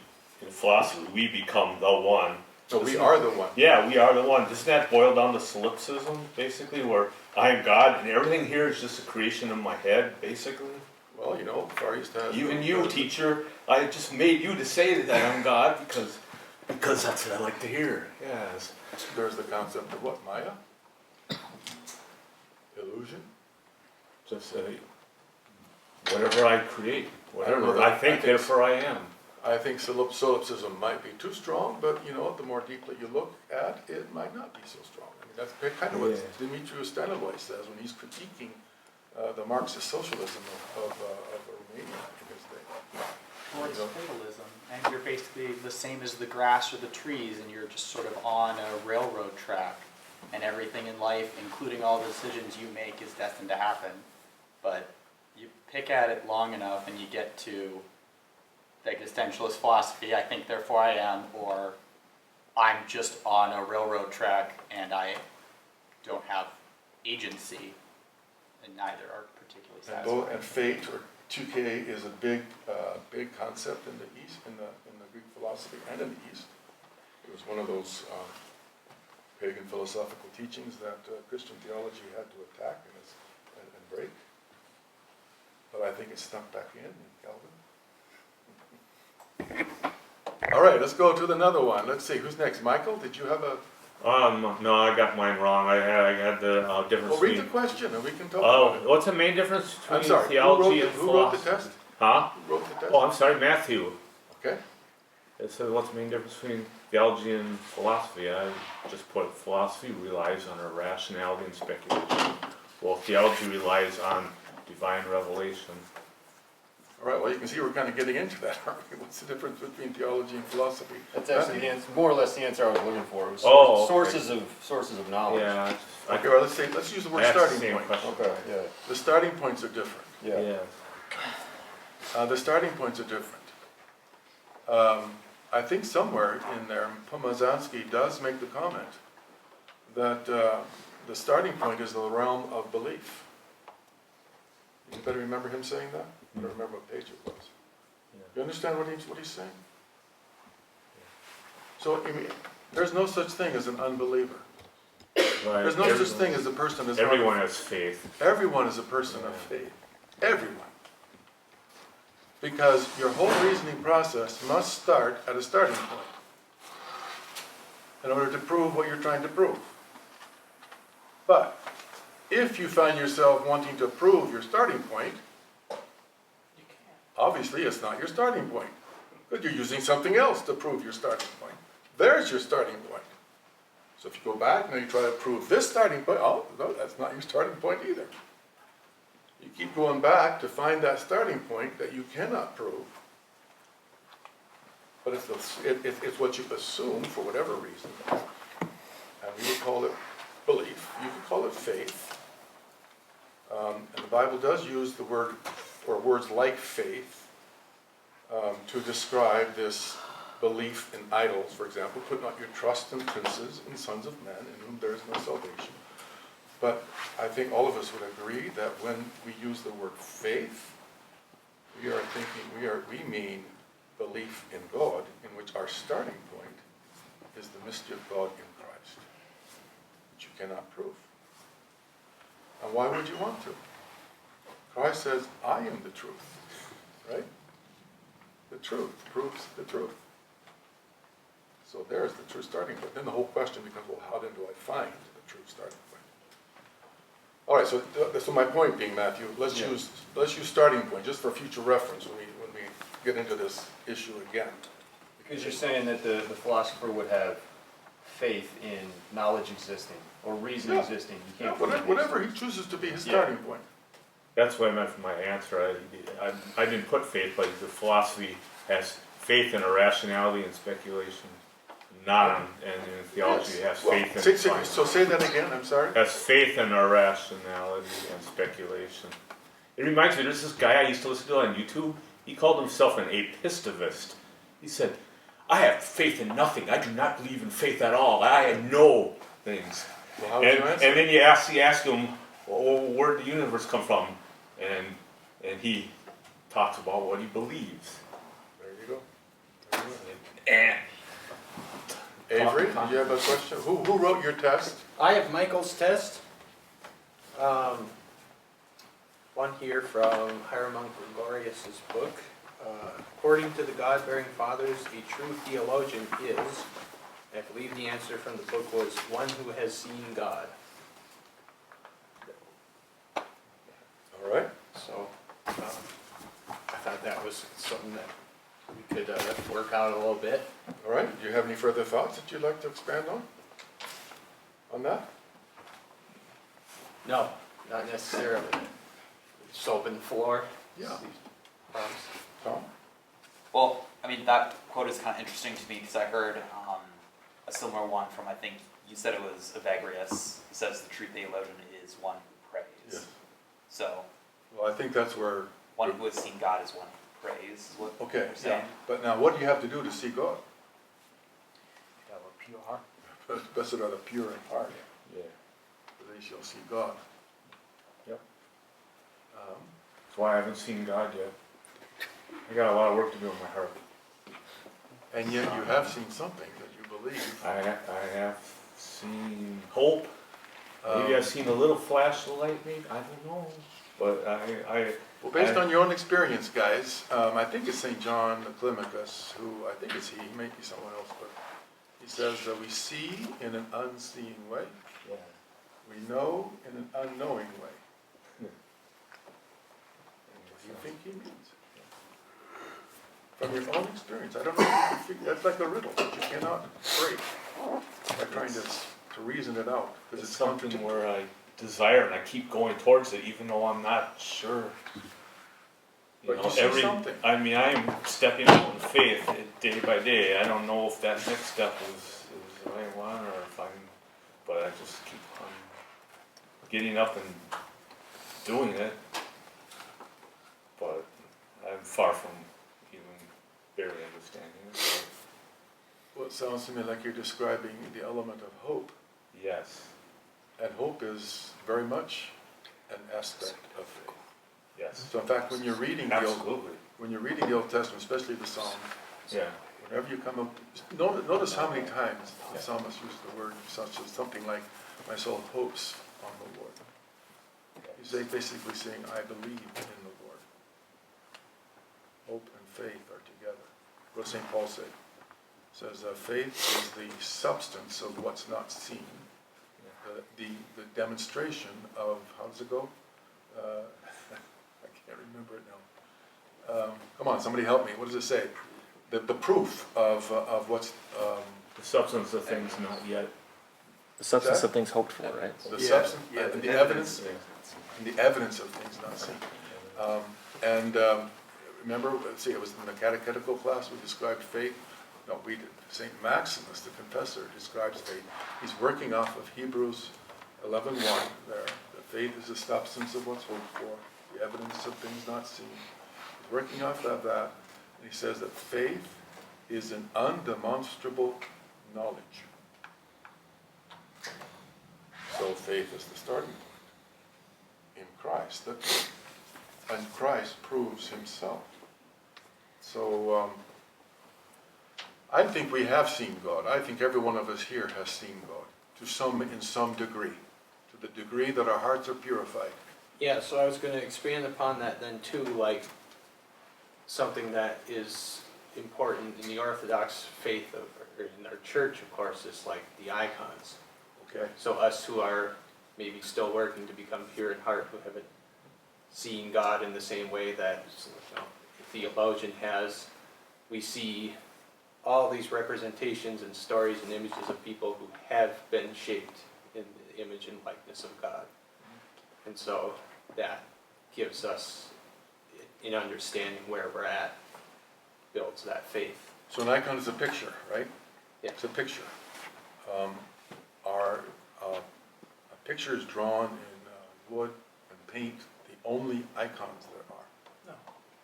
philosophy, we become the one. So we are the one. Yeah, we are the one. Doesn't that boil down to solipsism, basically, where I am God and everything here is just a creation in my head, basically? Well, Far East has... Even you, teacher, I just made you to say that I'm God because that's what I like to hear. Yes. There's the concept of what? Maya? Illusion? Just whatever I create, whatever I think, therefore I am. I think solipsism might be too strong, but the more deeply you look at it, might not be so strong. I mean, that's kind of what Demetrius Staniloy says when he's critiquing the Marxist socialism of Romania in his day. Well, it's fatalism, and you're basically the same as the grass or the trees, and you're just sort of on a railroad track, and everything in life, including all the decisions you make, is destined to happen. But you pick at it long enough, and you get to the existentialist philosophy, I think, therefore I am, or I'm just on a railroad track, and I don't have agency, and neither are particularly satisfying. And fate, or 2K, is a big concept in the East, in the Greek philosophy, and in the East. It was one of those pagan philosophical teachings that Christian theology had to attack and break. But I think it's snuck back in Calvin. All right, let's go to another one. Let's see, who's next? Michael, did you have a... No, I got mine wrong. I had the difference Well, read between... the question and we can talk about it. What's the main difference between I'm sorry, theology and who wrote the philosophy? test? Huh? Who wrote the test? Oh, I'm sorry, Matthew. Okay. It says, what's the main difference between theology and philosophy? I just put philosophy relies on irrationality and speculation, while theology relies on divine revelation. All right, well, you can see we're kind of getting into that, aren't we? What's the difference between theology and philosophy? That's actually the answer, more or less the answer I was looking for. It was Oh, okay. sources of knowledge. Yeah. Okay, well, let's use the word That's the starting same point. question. Okay, yeah. The starting points are different. Yeah. The starting points are different. I think somewhere in there, Pomazansky does make the comment that the starting point is the realm of belief. You better remember him saying that? I don't remember what page it was. You understand what he's saying? So, I mean, there's no such thing as an unbeliever. Right. There's no such thing as a person that's Everyone not... has faith. Everyone is a person of faith. Everyone. Because your whole reasoning process must start at a starting point in order to prove what you're trying to prove. But if you find yourself wanting to prove your starting point, obviously it's not your starting point, because you're using something else to prove your starting point. There's your starting point. So if you go back and you try to prove this starting point, oh, no, that's not your starting point either. You keep going back to find that starting point that you cannot prove, but it's what you assume for whatever reason. And we would call it belief. You could call it faith. And the Bible does use the word, or words like faith, to describe this belief in idols, for example. Put not your trust in princes and sons of men, in whom there is no salvation. But I think all of us would agree that when we use the word faith, we are thinking, we mean belief in God, in which our starting point is the mystery of God in Christ. you cannot prove. And why would you want to? Christ says, I am the truth, right? The truth proves the truth. So there's the true starting point. Then the whole question becomes, well, how then do I find the true starting point? All right, so my point being, Matthew, let's use starting point just for future reference when we get into this issue again. Because you're saying that the philosopher would have faith in knowledge existing or reason existing. You can't prove Whatever he chooses to be his starting point. That's what I meant for my answer. I didn't put faith, but the philosophy has faith in irrationality and speculation. And in theology, it has faith in science. So say that again, I'm sorry. Has faith in irrationality and speculation. It reminds me, there's this guy I used to listen to on YouTube. He called himself an apistivist. He said, I have faith in nothing. I do not believe in faith at all. I know things. Well, how would you answer? And then you ask him, well, where did the universe come from? And he talks about what he believes. There you go. And Avery, did you have a question? Who wrote your test? I have Michael's test. One here from Hieromonk Gregorios' book. According to the God-bearing fathers, a true theologian is, I believe the answer from the book was, one who has seen God. All right. So, I thought that was something that we could work out a little bit. All right. Do you have any further thoughts that you'd like to expand on that? No, not necessarily. Just open the floor. Yeah. Promise. Tom? Well, I mean, that quote is kind of interesting to me because I heard a similar one from, I think you said it was Evagrius, who says the true theologian is one who prays. Yes. So, Well, I think that's where. one who has seen God is one who prays, is what Okay. you're saying. But now, what do you have to do to see God? Have a pure heart. Blessed are the pure in heart, yeah, for they shall see God. Yep. Um, that's why I haven't seen God yet. I got a lot of work to do in my heart. and yet you have seen something that you believe. I have seen hope. Maybe I've seen a little flash of light, maybe, I don't know. But Well, based on your own experience, guys, I think it's St. John Climacus, who, I think it's he may be someone else, but he says that we see in an unseeing way, yeah. we know in an unknowing way. What do you think he means? From your own experience, I don't know if you can figure, that's like a riddle that you cannot break by trying to reason it out, because It's it's something contradictory. where I desire and I keep going towards it even though I'm not sure. But you see something. I mean, I am stepping out in faith day by day. I don't know if that next step is the right one or if but I just keep on getting up and doing it. But I'm far from even barely understanding it. So, Well, it sounds to me like you're describing the element of hope, yes, and hope is very much an aspect of faith. yes, So in fact, when you're reading the absolutely. Old Testament, especially the Psalms, Yeah, whenever you come up, notice how many times the psalmist used the word such as something like, "My soul hopes on the Lord." He's basically saying, "I believe in the Lord." Hope and faith are together. What does St. Paul say? He says, faith is the substance of what's not seen, the demonstration of, how does it go? I can't remember it now. Come on, somebody help me. What does it say? The proof of what's the substance of things not yet. The substance of things hoped for, right? the substance, and the evidence, Yeah. and the evidence of things not seen. Remember, let's see, it was in the catechetical class we described faith. No, we did. St. Maximus, the confessor, describes faith. He's working off of Hebrews 11:1 there. The faith is the substance of what's hoped for, the evidence of things not seen. He's working off of that, and he says that faith is an undemonstrable knowledge. So faith is the starting point in Christ, and Christ proves himself. So I think we have seen God. I think every one of us here has seen God. in some degree, to the degree that our hearts are purified. Yeah, so I was gonna expand upon that then too, like, something that is important in the Orthodox faith, or in our church, of course, is like the icons. Okay. So us who are maybe still working to become pure in heart, who haven't seen God in the same way that, you know, the theologian has, we see all these representations and stories and images of people who have been shaped in the image and likeness of God. And so that gives us an understanding where we're at, builds that faith. So an icon is a picture, right? Yeah. It's a picture. A picture is drawn in wood and paint, the only icons there are. No,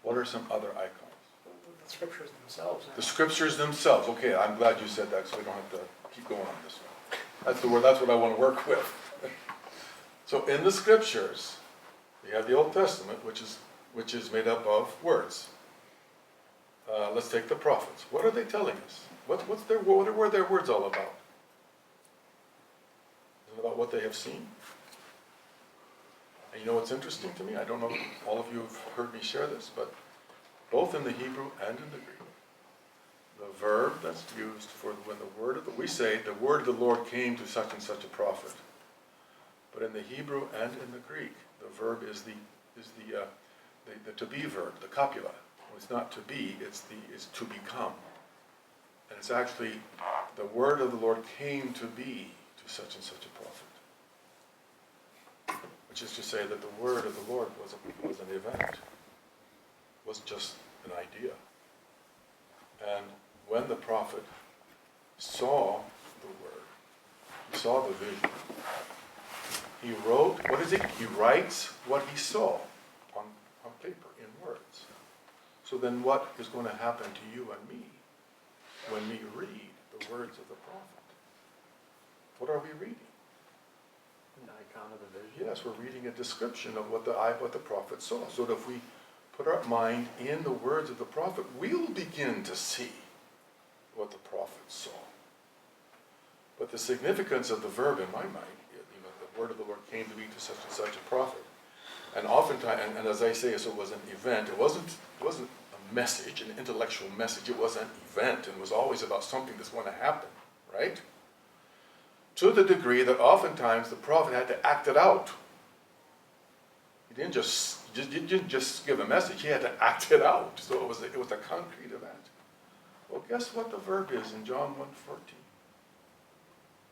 What are some other icons? the scriptures themselves. The scriptures themselves. Okay, I'm glad you said that, so we don't have to keep going on this one. That's the word. That's what I want to work with. So in the scriptures, you have the Old Testament, which is made up of words. Let's take the prophets. What are they telling us? What were their words all about? Is it about what they have seen? And you know what's interesting to me? I don't know if all of you have heard me share this, but both in the Hebrew and in the Greek, the verb that's used for when we say the word of the Lord came to such and such a prophet. But in the Hebrew and in the Greek, the verb is the to be verb, the copula. It's not to be, it's to become. And it's actually the word of the Lord came to be to such and such a prophet. Which is to say that the word of the Lord was an event. It wasn't just an idea. And when the prophet saw the word, he saw the vision, he wrote, what is it? He writes what he saw on paper, in words. So then what is going to happen to you and me when we read the words of the prophet? What are we reading? An icon of the vision. Yes, we're reading a description of what the prophet saw. So that if we put our mind in the words of the prophet, we'll begin to see what the prophet saw. But the significance of the verb in my mind, the word of the Lord came to be to such and such a prophet. And oftentimes, and as I say, so it was an event. It wasn't a message, an intellectual message. It was an event, and it was always about something that's going to happen, right? To the degree that oftentimes the prophet had to act it out. He didn't just give a message. He had to act it out. So it was a concrete event. Well, guess what the verb is in John 1:14?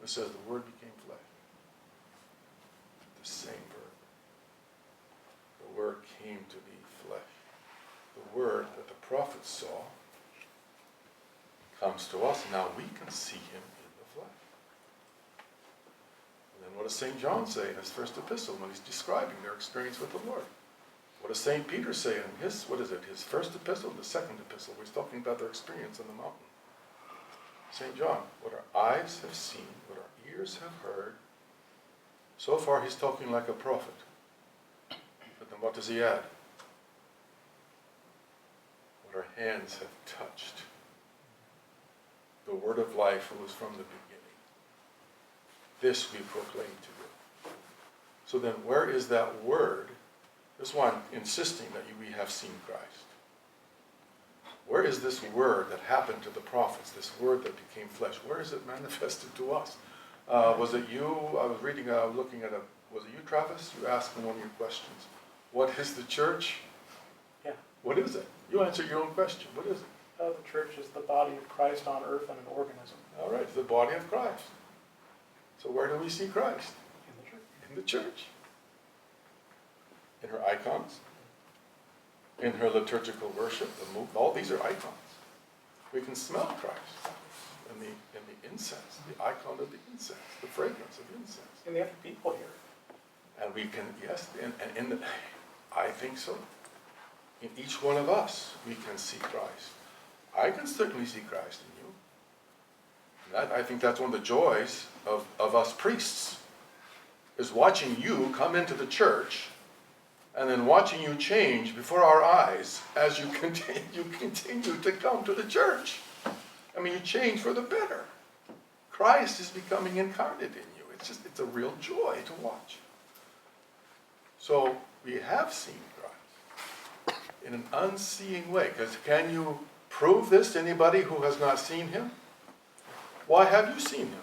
It says the Word became flesh. The same verb. The Word came to be flesh. The Word that the prophet saw comes to us. Now we can see Him in the flesh. And then what does St. John say in his first epistle when he's describing their experience with the Lord? What does St. Peter say in his first epistle, the second epistle, where he's talking about their experience on the mountain? St. John, what our eyes have seen, what our ears have heard. So far he's talking like a prophet. But then what does he add? What our hands have touched. The word of life who was from the beginning. This we proclaim to you. So then where is that word? This is why I'm insisting that we have seen Christ. Where is this word that happened to the prophets, this word that became flesh? Where is it manifested to us? Was it you? I was looking at was it you, Travis? You asked in one of your questions, what is the church? Yeah. What is it? You answer your own question. What is it? The church is the body of Christ on earth and an organism. All right, it's the body of Christ. So where do we see Christ? In the church. In the church. In her icons. In her liturgical worship. All these are icons. We can smell Christ in the incense, the icon of the incense, the fragrance of incense. And the other people here. And we can, yes, I think so. In each one of us, we can see Christ. I can certainly see Christ in you. And I think that's one of the joys of us priests, is watching you come into the church and then watching you change before our eyes as you continue to come to the church. I mean, you change for the better. Christ is becoming incarnate in you. it's a real joy to watch. So we have seen Christ in an unseeing way. Because can you prove this to anybody who has not seen him? Why have you seen him?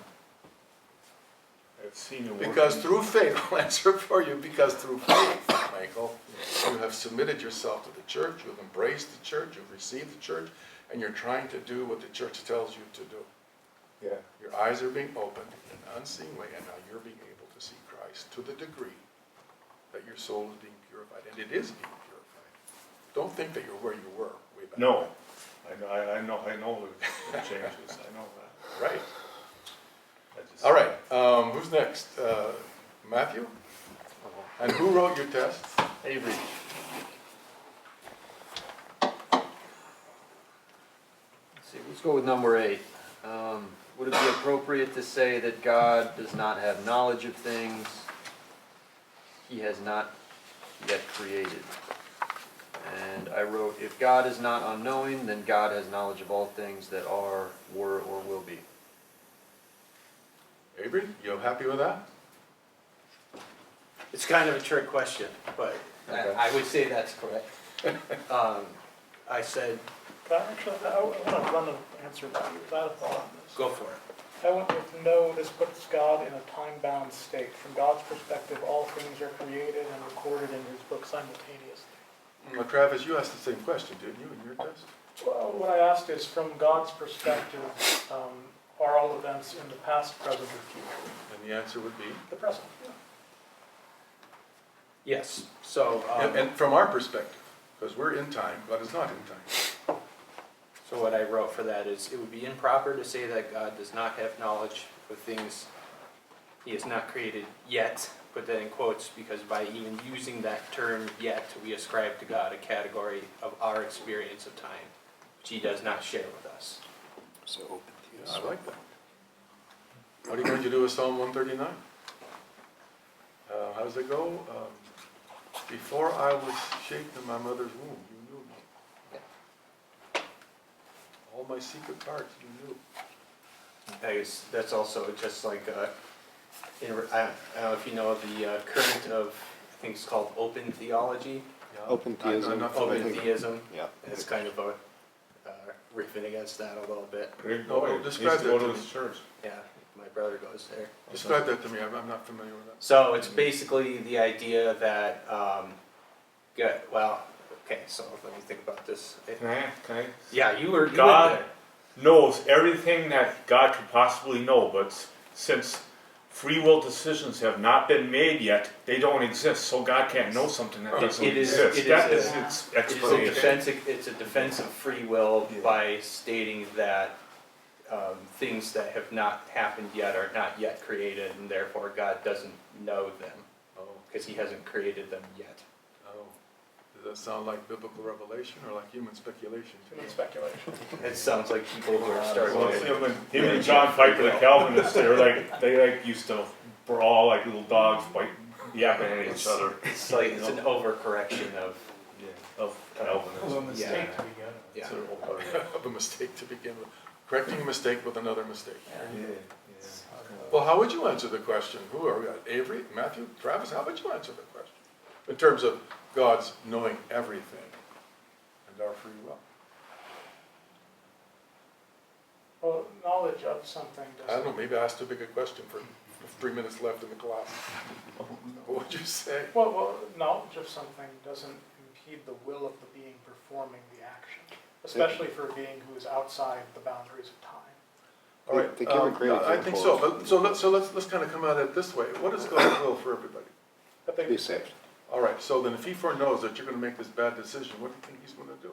I've seen it Because working. through faith, I'll answer it for you, because through faith, Michael, you have submitted yourself to the church, you've embraced the church, you've received the church, and you're trying to do what the church tells you to do. Yeah. Your eyes are being opened in an unseen way, and now you're being able to see Christ to the degree that your soul is being purified, and it is being purified. Don't think that you're where you were way back. No, I know the changes. I know that. Right. I just- All right. Who's next? Matthew? And who wrote your test? Avery. Let's go with number 8. Would it be appropriate to say that God does not have knowledge of things he has not yet created? And I wrote, if God is not unknowing, then God has knowledge of all things that are, were, or will be. Avery, you happy with that? It's kind of a trick question, but Okay. I would say that's correct. I said, But actually, I want to run an answer by you, because I had a thought on this. go for it. I want you to know this puts God in a time-bound state. From God's perspective, all things are created and recorded in his book simultaneously. Well, Travis, you asked the same question, didn't you, in your test? Well, what I asked is, from God's perspective, are all events in the past, present, or future? And the answer would be? The present, yeah. Yes, so, And from our perspective, because we're in time, God is not in time. so what I wrote for that is, it would be improper to say that God does not have knowledge of things he has not created yet, put that in quotes, because by even using that term yet, we ascribe to God a category of our experience of time, which he does not share with us. So open I like that. What are you going to do with Psalm 139? How does it go? Before I was shaped in my mother's womb, you knew me. All my secret parts, you knew. I guess that's also just like, I don't know if you know the current of, I think it's called open theology, Yeah. Open I'm theism. not open familiar. theism. Yeah. It's kind of a riffing against that a little bit. Great No, boy. describe Needs to that go to to me. his church. Yeah, my brother goes there. Describe that to me, I'm not familiar with that. So it's basically the idea that, okay, so let me think about this. Can I? Yeah, you were God there. knows everything that God could possibly know, but since free will decisions have not been made yet, they don't exist, so God can't know something that doesn't It is- exist. it That is is a- its It is explanation. it's a defense of free will Yeah. by stating that things that have not happened yet are not yet created, and therefore God doesn't know them, Oh, because he hasn't created them yet. oh. Does that sound like biblical revelation or like human speculation? Human speculation. It sounds like people who are starting Well, to... him and John Piper, the Calvinists, they used to brawl like little dogs, yapping at each other. It's like, it's an overcorrection of, Of Calvinism. yeah, yeah. It's an over- Of a mistake to begin with. Correcting a mistake with another mistake. Yeah, Well, how would you answer the question? Who are we? Avery, Matthew, Travis, how would you answer the question? In terms of God's knowing everything and our free will. Well, knowledge of something I don't know, doesn't... maybe I asked too big a question for 3 minutes left in the class. What would you say? Well, knowledge of something doesn't impede the will of the being performing the action, especially for a being who is outside the boundaries of time. All right, They give a great I think so, but let's kind of come at it this way. What is God's will for everybody? But they Be saved. All right, so then if he foreknows that you're going to make this bad decision, what do you think he's going to do?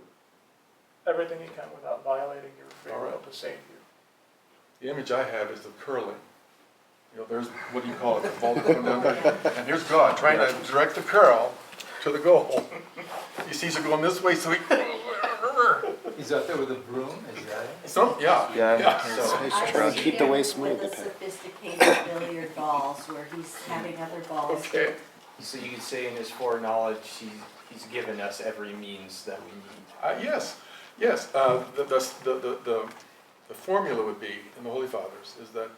everything you can without violating your free All will right. to save you. The image I have is the curling. You know, there's, what do you call it, the ball going down there? And here's God trying to direct the curl to the goal. He sees it going this way, so he... He's out there with a broom, is that it? Some, yeah. Yeah. So, He's I trying to see keep the him way smooth. with a sophisticated billiard balls where he's having other balls. okay. So you could say in his foreknowledge, he's given us every means that we need. Yes, yes. The formula would be, in the Holy Fathers, is that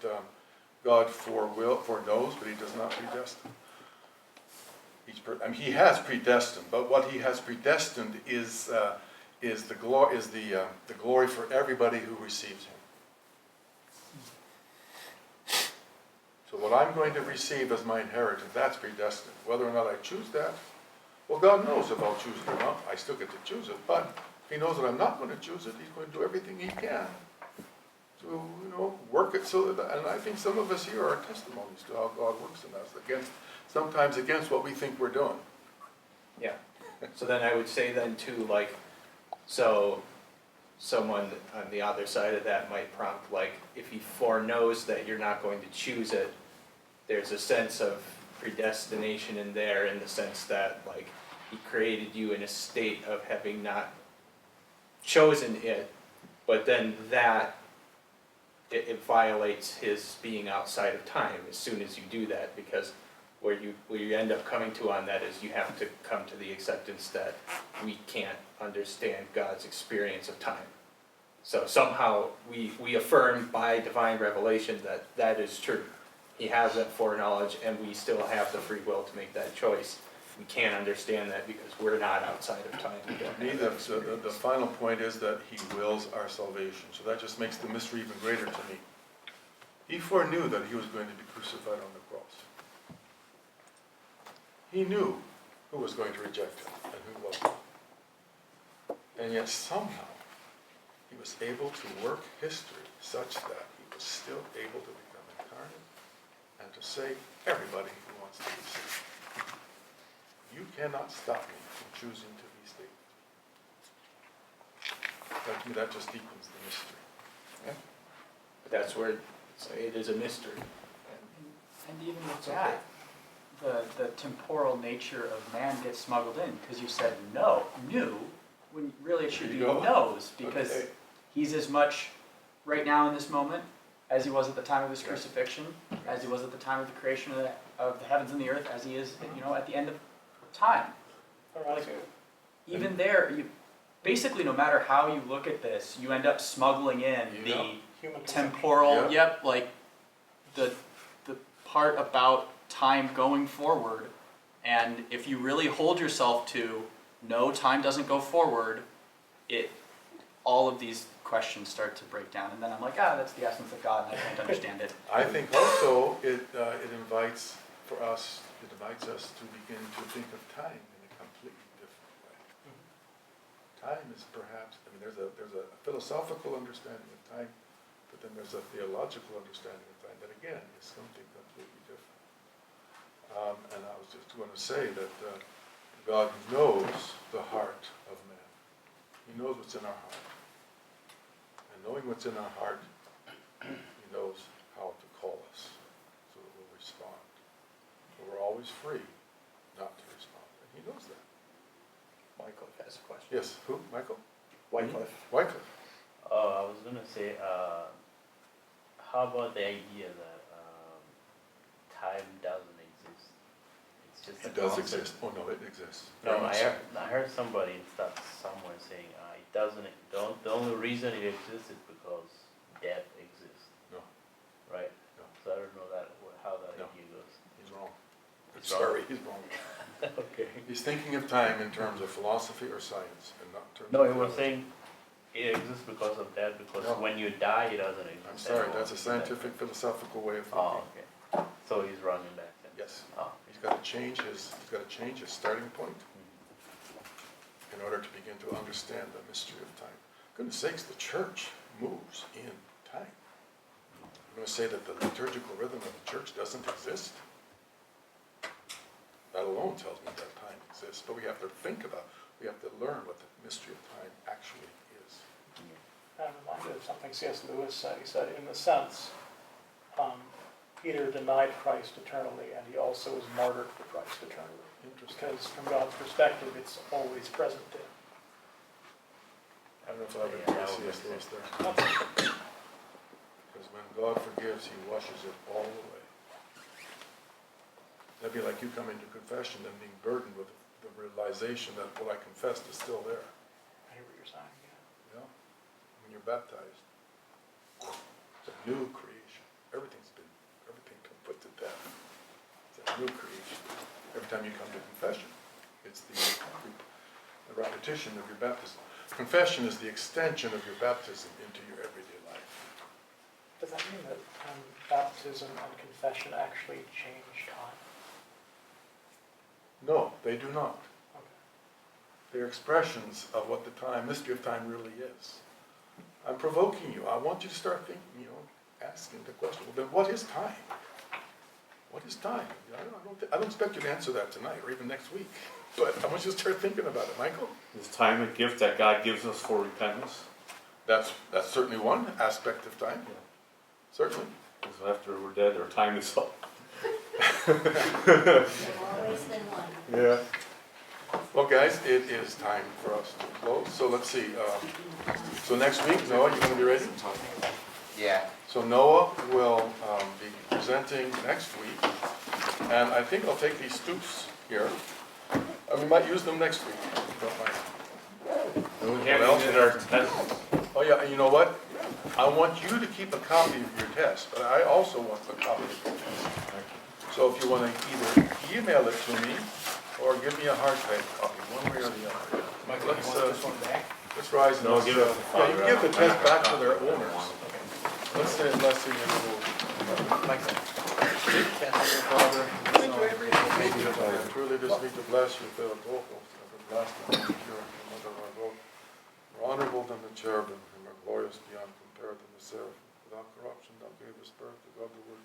God foreknows, but he does not predestine. He has predestined, but what he has predestined is the glory for everybody who receives him. So what I'm going to receive as my inheritance, that's predestined. Whether or not I choose that, well, God knows if I'll choose it or not. I still get to choose it, but if he knows that I'm not going to choose it, he's going to do everything he can to, work it so that, and I think some of us here are testimonies to how God works in us, sometimes against what we think we're doing. Yeah. So then I would say then too, like, so someone on the other side of that might prompt, like, if he foreknows that you're not going to choose it, there's a sense of predestination in there, in the sense that, like, he created you in a state of having not chosen it, but then that it violates his being outside of time as soon as you do that, because where you end up coming to on that is you have to come to the acceptance that we can't understand God's experience of time. So somehow we affirm by divine revelation that that is true. He has that foreknowledge, and we still have the free will to make that choice. We can't understand that because we're not outside of time. The final point is that he wills our salvation. So that just makes the mystery even greater to me. He foreknew that he was going to be crucified on the cross. He knew who was going to reject him and who wasn't. And yet somehow he was able to work history such that he was still able to become incarnate and to save everybody who wants to be saved. You cannot stop me from choosing to be saved. To me, that just deepens the mystery. Yeah. But that's where it is a mystery. And even with that, the temporal nature of man gets smuggled in, because you said knew, when really it should be knows, because he's as much right now in this moment as he was at the time of his crucifixion, as he was at the time of the creation of the heavens and the earth, as he is, at the end of time. Like, even there, basically no matter how you look at this, you end up smuggling in the temporal, the part about time going forward. And if you really hold yourself to no, time doesn't go forward, all of these questions start to break down, and then I'm like, that's the essence of God, and I can't understand it. I think also it invites us to begin to think of time in a completely different way. Time is perhaps, there's a philosophical understanding of time, but then there's a theological understanding of time that again is something completely different. And I was just going to say that God knows the heart of man. He knows what's in our heart. And knowing what's in our heart, he knows how to call us so that we'll respond. But we're always free not to respond. And he knows that. Michael has a question. Yes, who? Michael? Wycliffe. Wycliffe. I was going to say, how about the idea that time doesn't exist? It's just It does exist. Oh no, it exists. No, I heard somebody somewhere saying it doesn't. The only reason it exists is because death exists. No. Right. No. So I don't know how that No. idea goes. He's wrong. He's Sorry, he's wrong. Okay. He's thinking of time in terms of philosophy or science, and not in terms No, of he was theology. saying it exists because of death. Because No. when you die, it doesn't exist. I'm sorry, anymore. that's a scientific, philosophical way of thinking. Oh, okay. So he's wrong in that sense. Yes. Oh. He's got to change his starting point in order to begin to understand the mystery of time. Goodness sakes, the church moves in time. I'm going to say that the liturgical rhythm of the church doesn't exist. That alone tells me that time exists, but we have to we have to learn what the mystery of time actually is. I'm reminded of something C.S. Lewis said. He said, in the sense, Peter denied Christ eternally, and he also was martyred for Christ eternally. Interesting. Because from God's perspective, it's always present to him. I don't know if I've ever C.S. Lewis there. Because when God forgives, he washes it all away. That'd be like you coming to confession and being burdened with the realization that what I confessed is still there. I hear what you're saying, yeah. Yeah? When you're baptized, it's a new creation. Everything's new creation. Every time you come to confession, it's the repetition of your baptism. Confession is the extension of your baptism into your everyday life. Does that mean that baptism and confession actually change time? No, they do not. Okay. They're expressions of what the time, mystery of time really is. I'm provoking you. I want you to start thinking, asking the question, well, then what is time? What is time? I don't expect you to answer that tonight or even next week, but I want you to start thinking about it. Michael? Is time a gift that God gives us for repentance? That's certainly one aspect of time. Yeah. Certainly. Because after we're dead, our time is up. Always been one. Yeah. Well, guys, it is time for us to close. So let's see. So next week, Noah, you going to be ready? Yeah. So Noah will be presenting next week, and I think I'll take these stoops here, and we might use them next week, if you don't mind. We haven't did our test. Oh yeah, and you know what? I want you to keep a copy of your test, but I also want a copy of your test. So if you want to either email it to me, or give me a hard type copy, one way or the other. Michael, you want this one back? Let's rise and No, let's, give it to yeah, you can give the test back to their Father. owners. Let's say a blessing and we'll. Michael. Father, truly this week to bless you, Theotokos, everlasting and pure, the mother of our God, more honorable than the cherubim, and more glorious beyond compare than the seraphim. Without corruption, thou gavest birth to God the Word.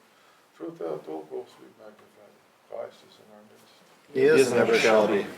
Through Theotokos we magnify thee. Christ is in our midst. He is, and ever shall be.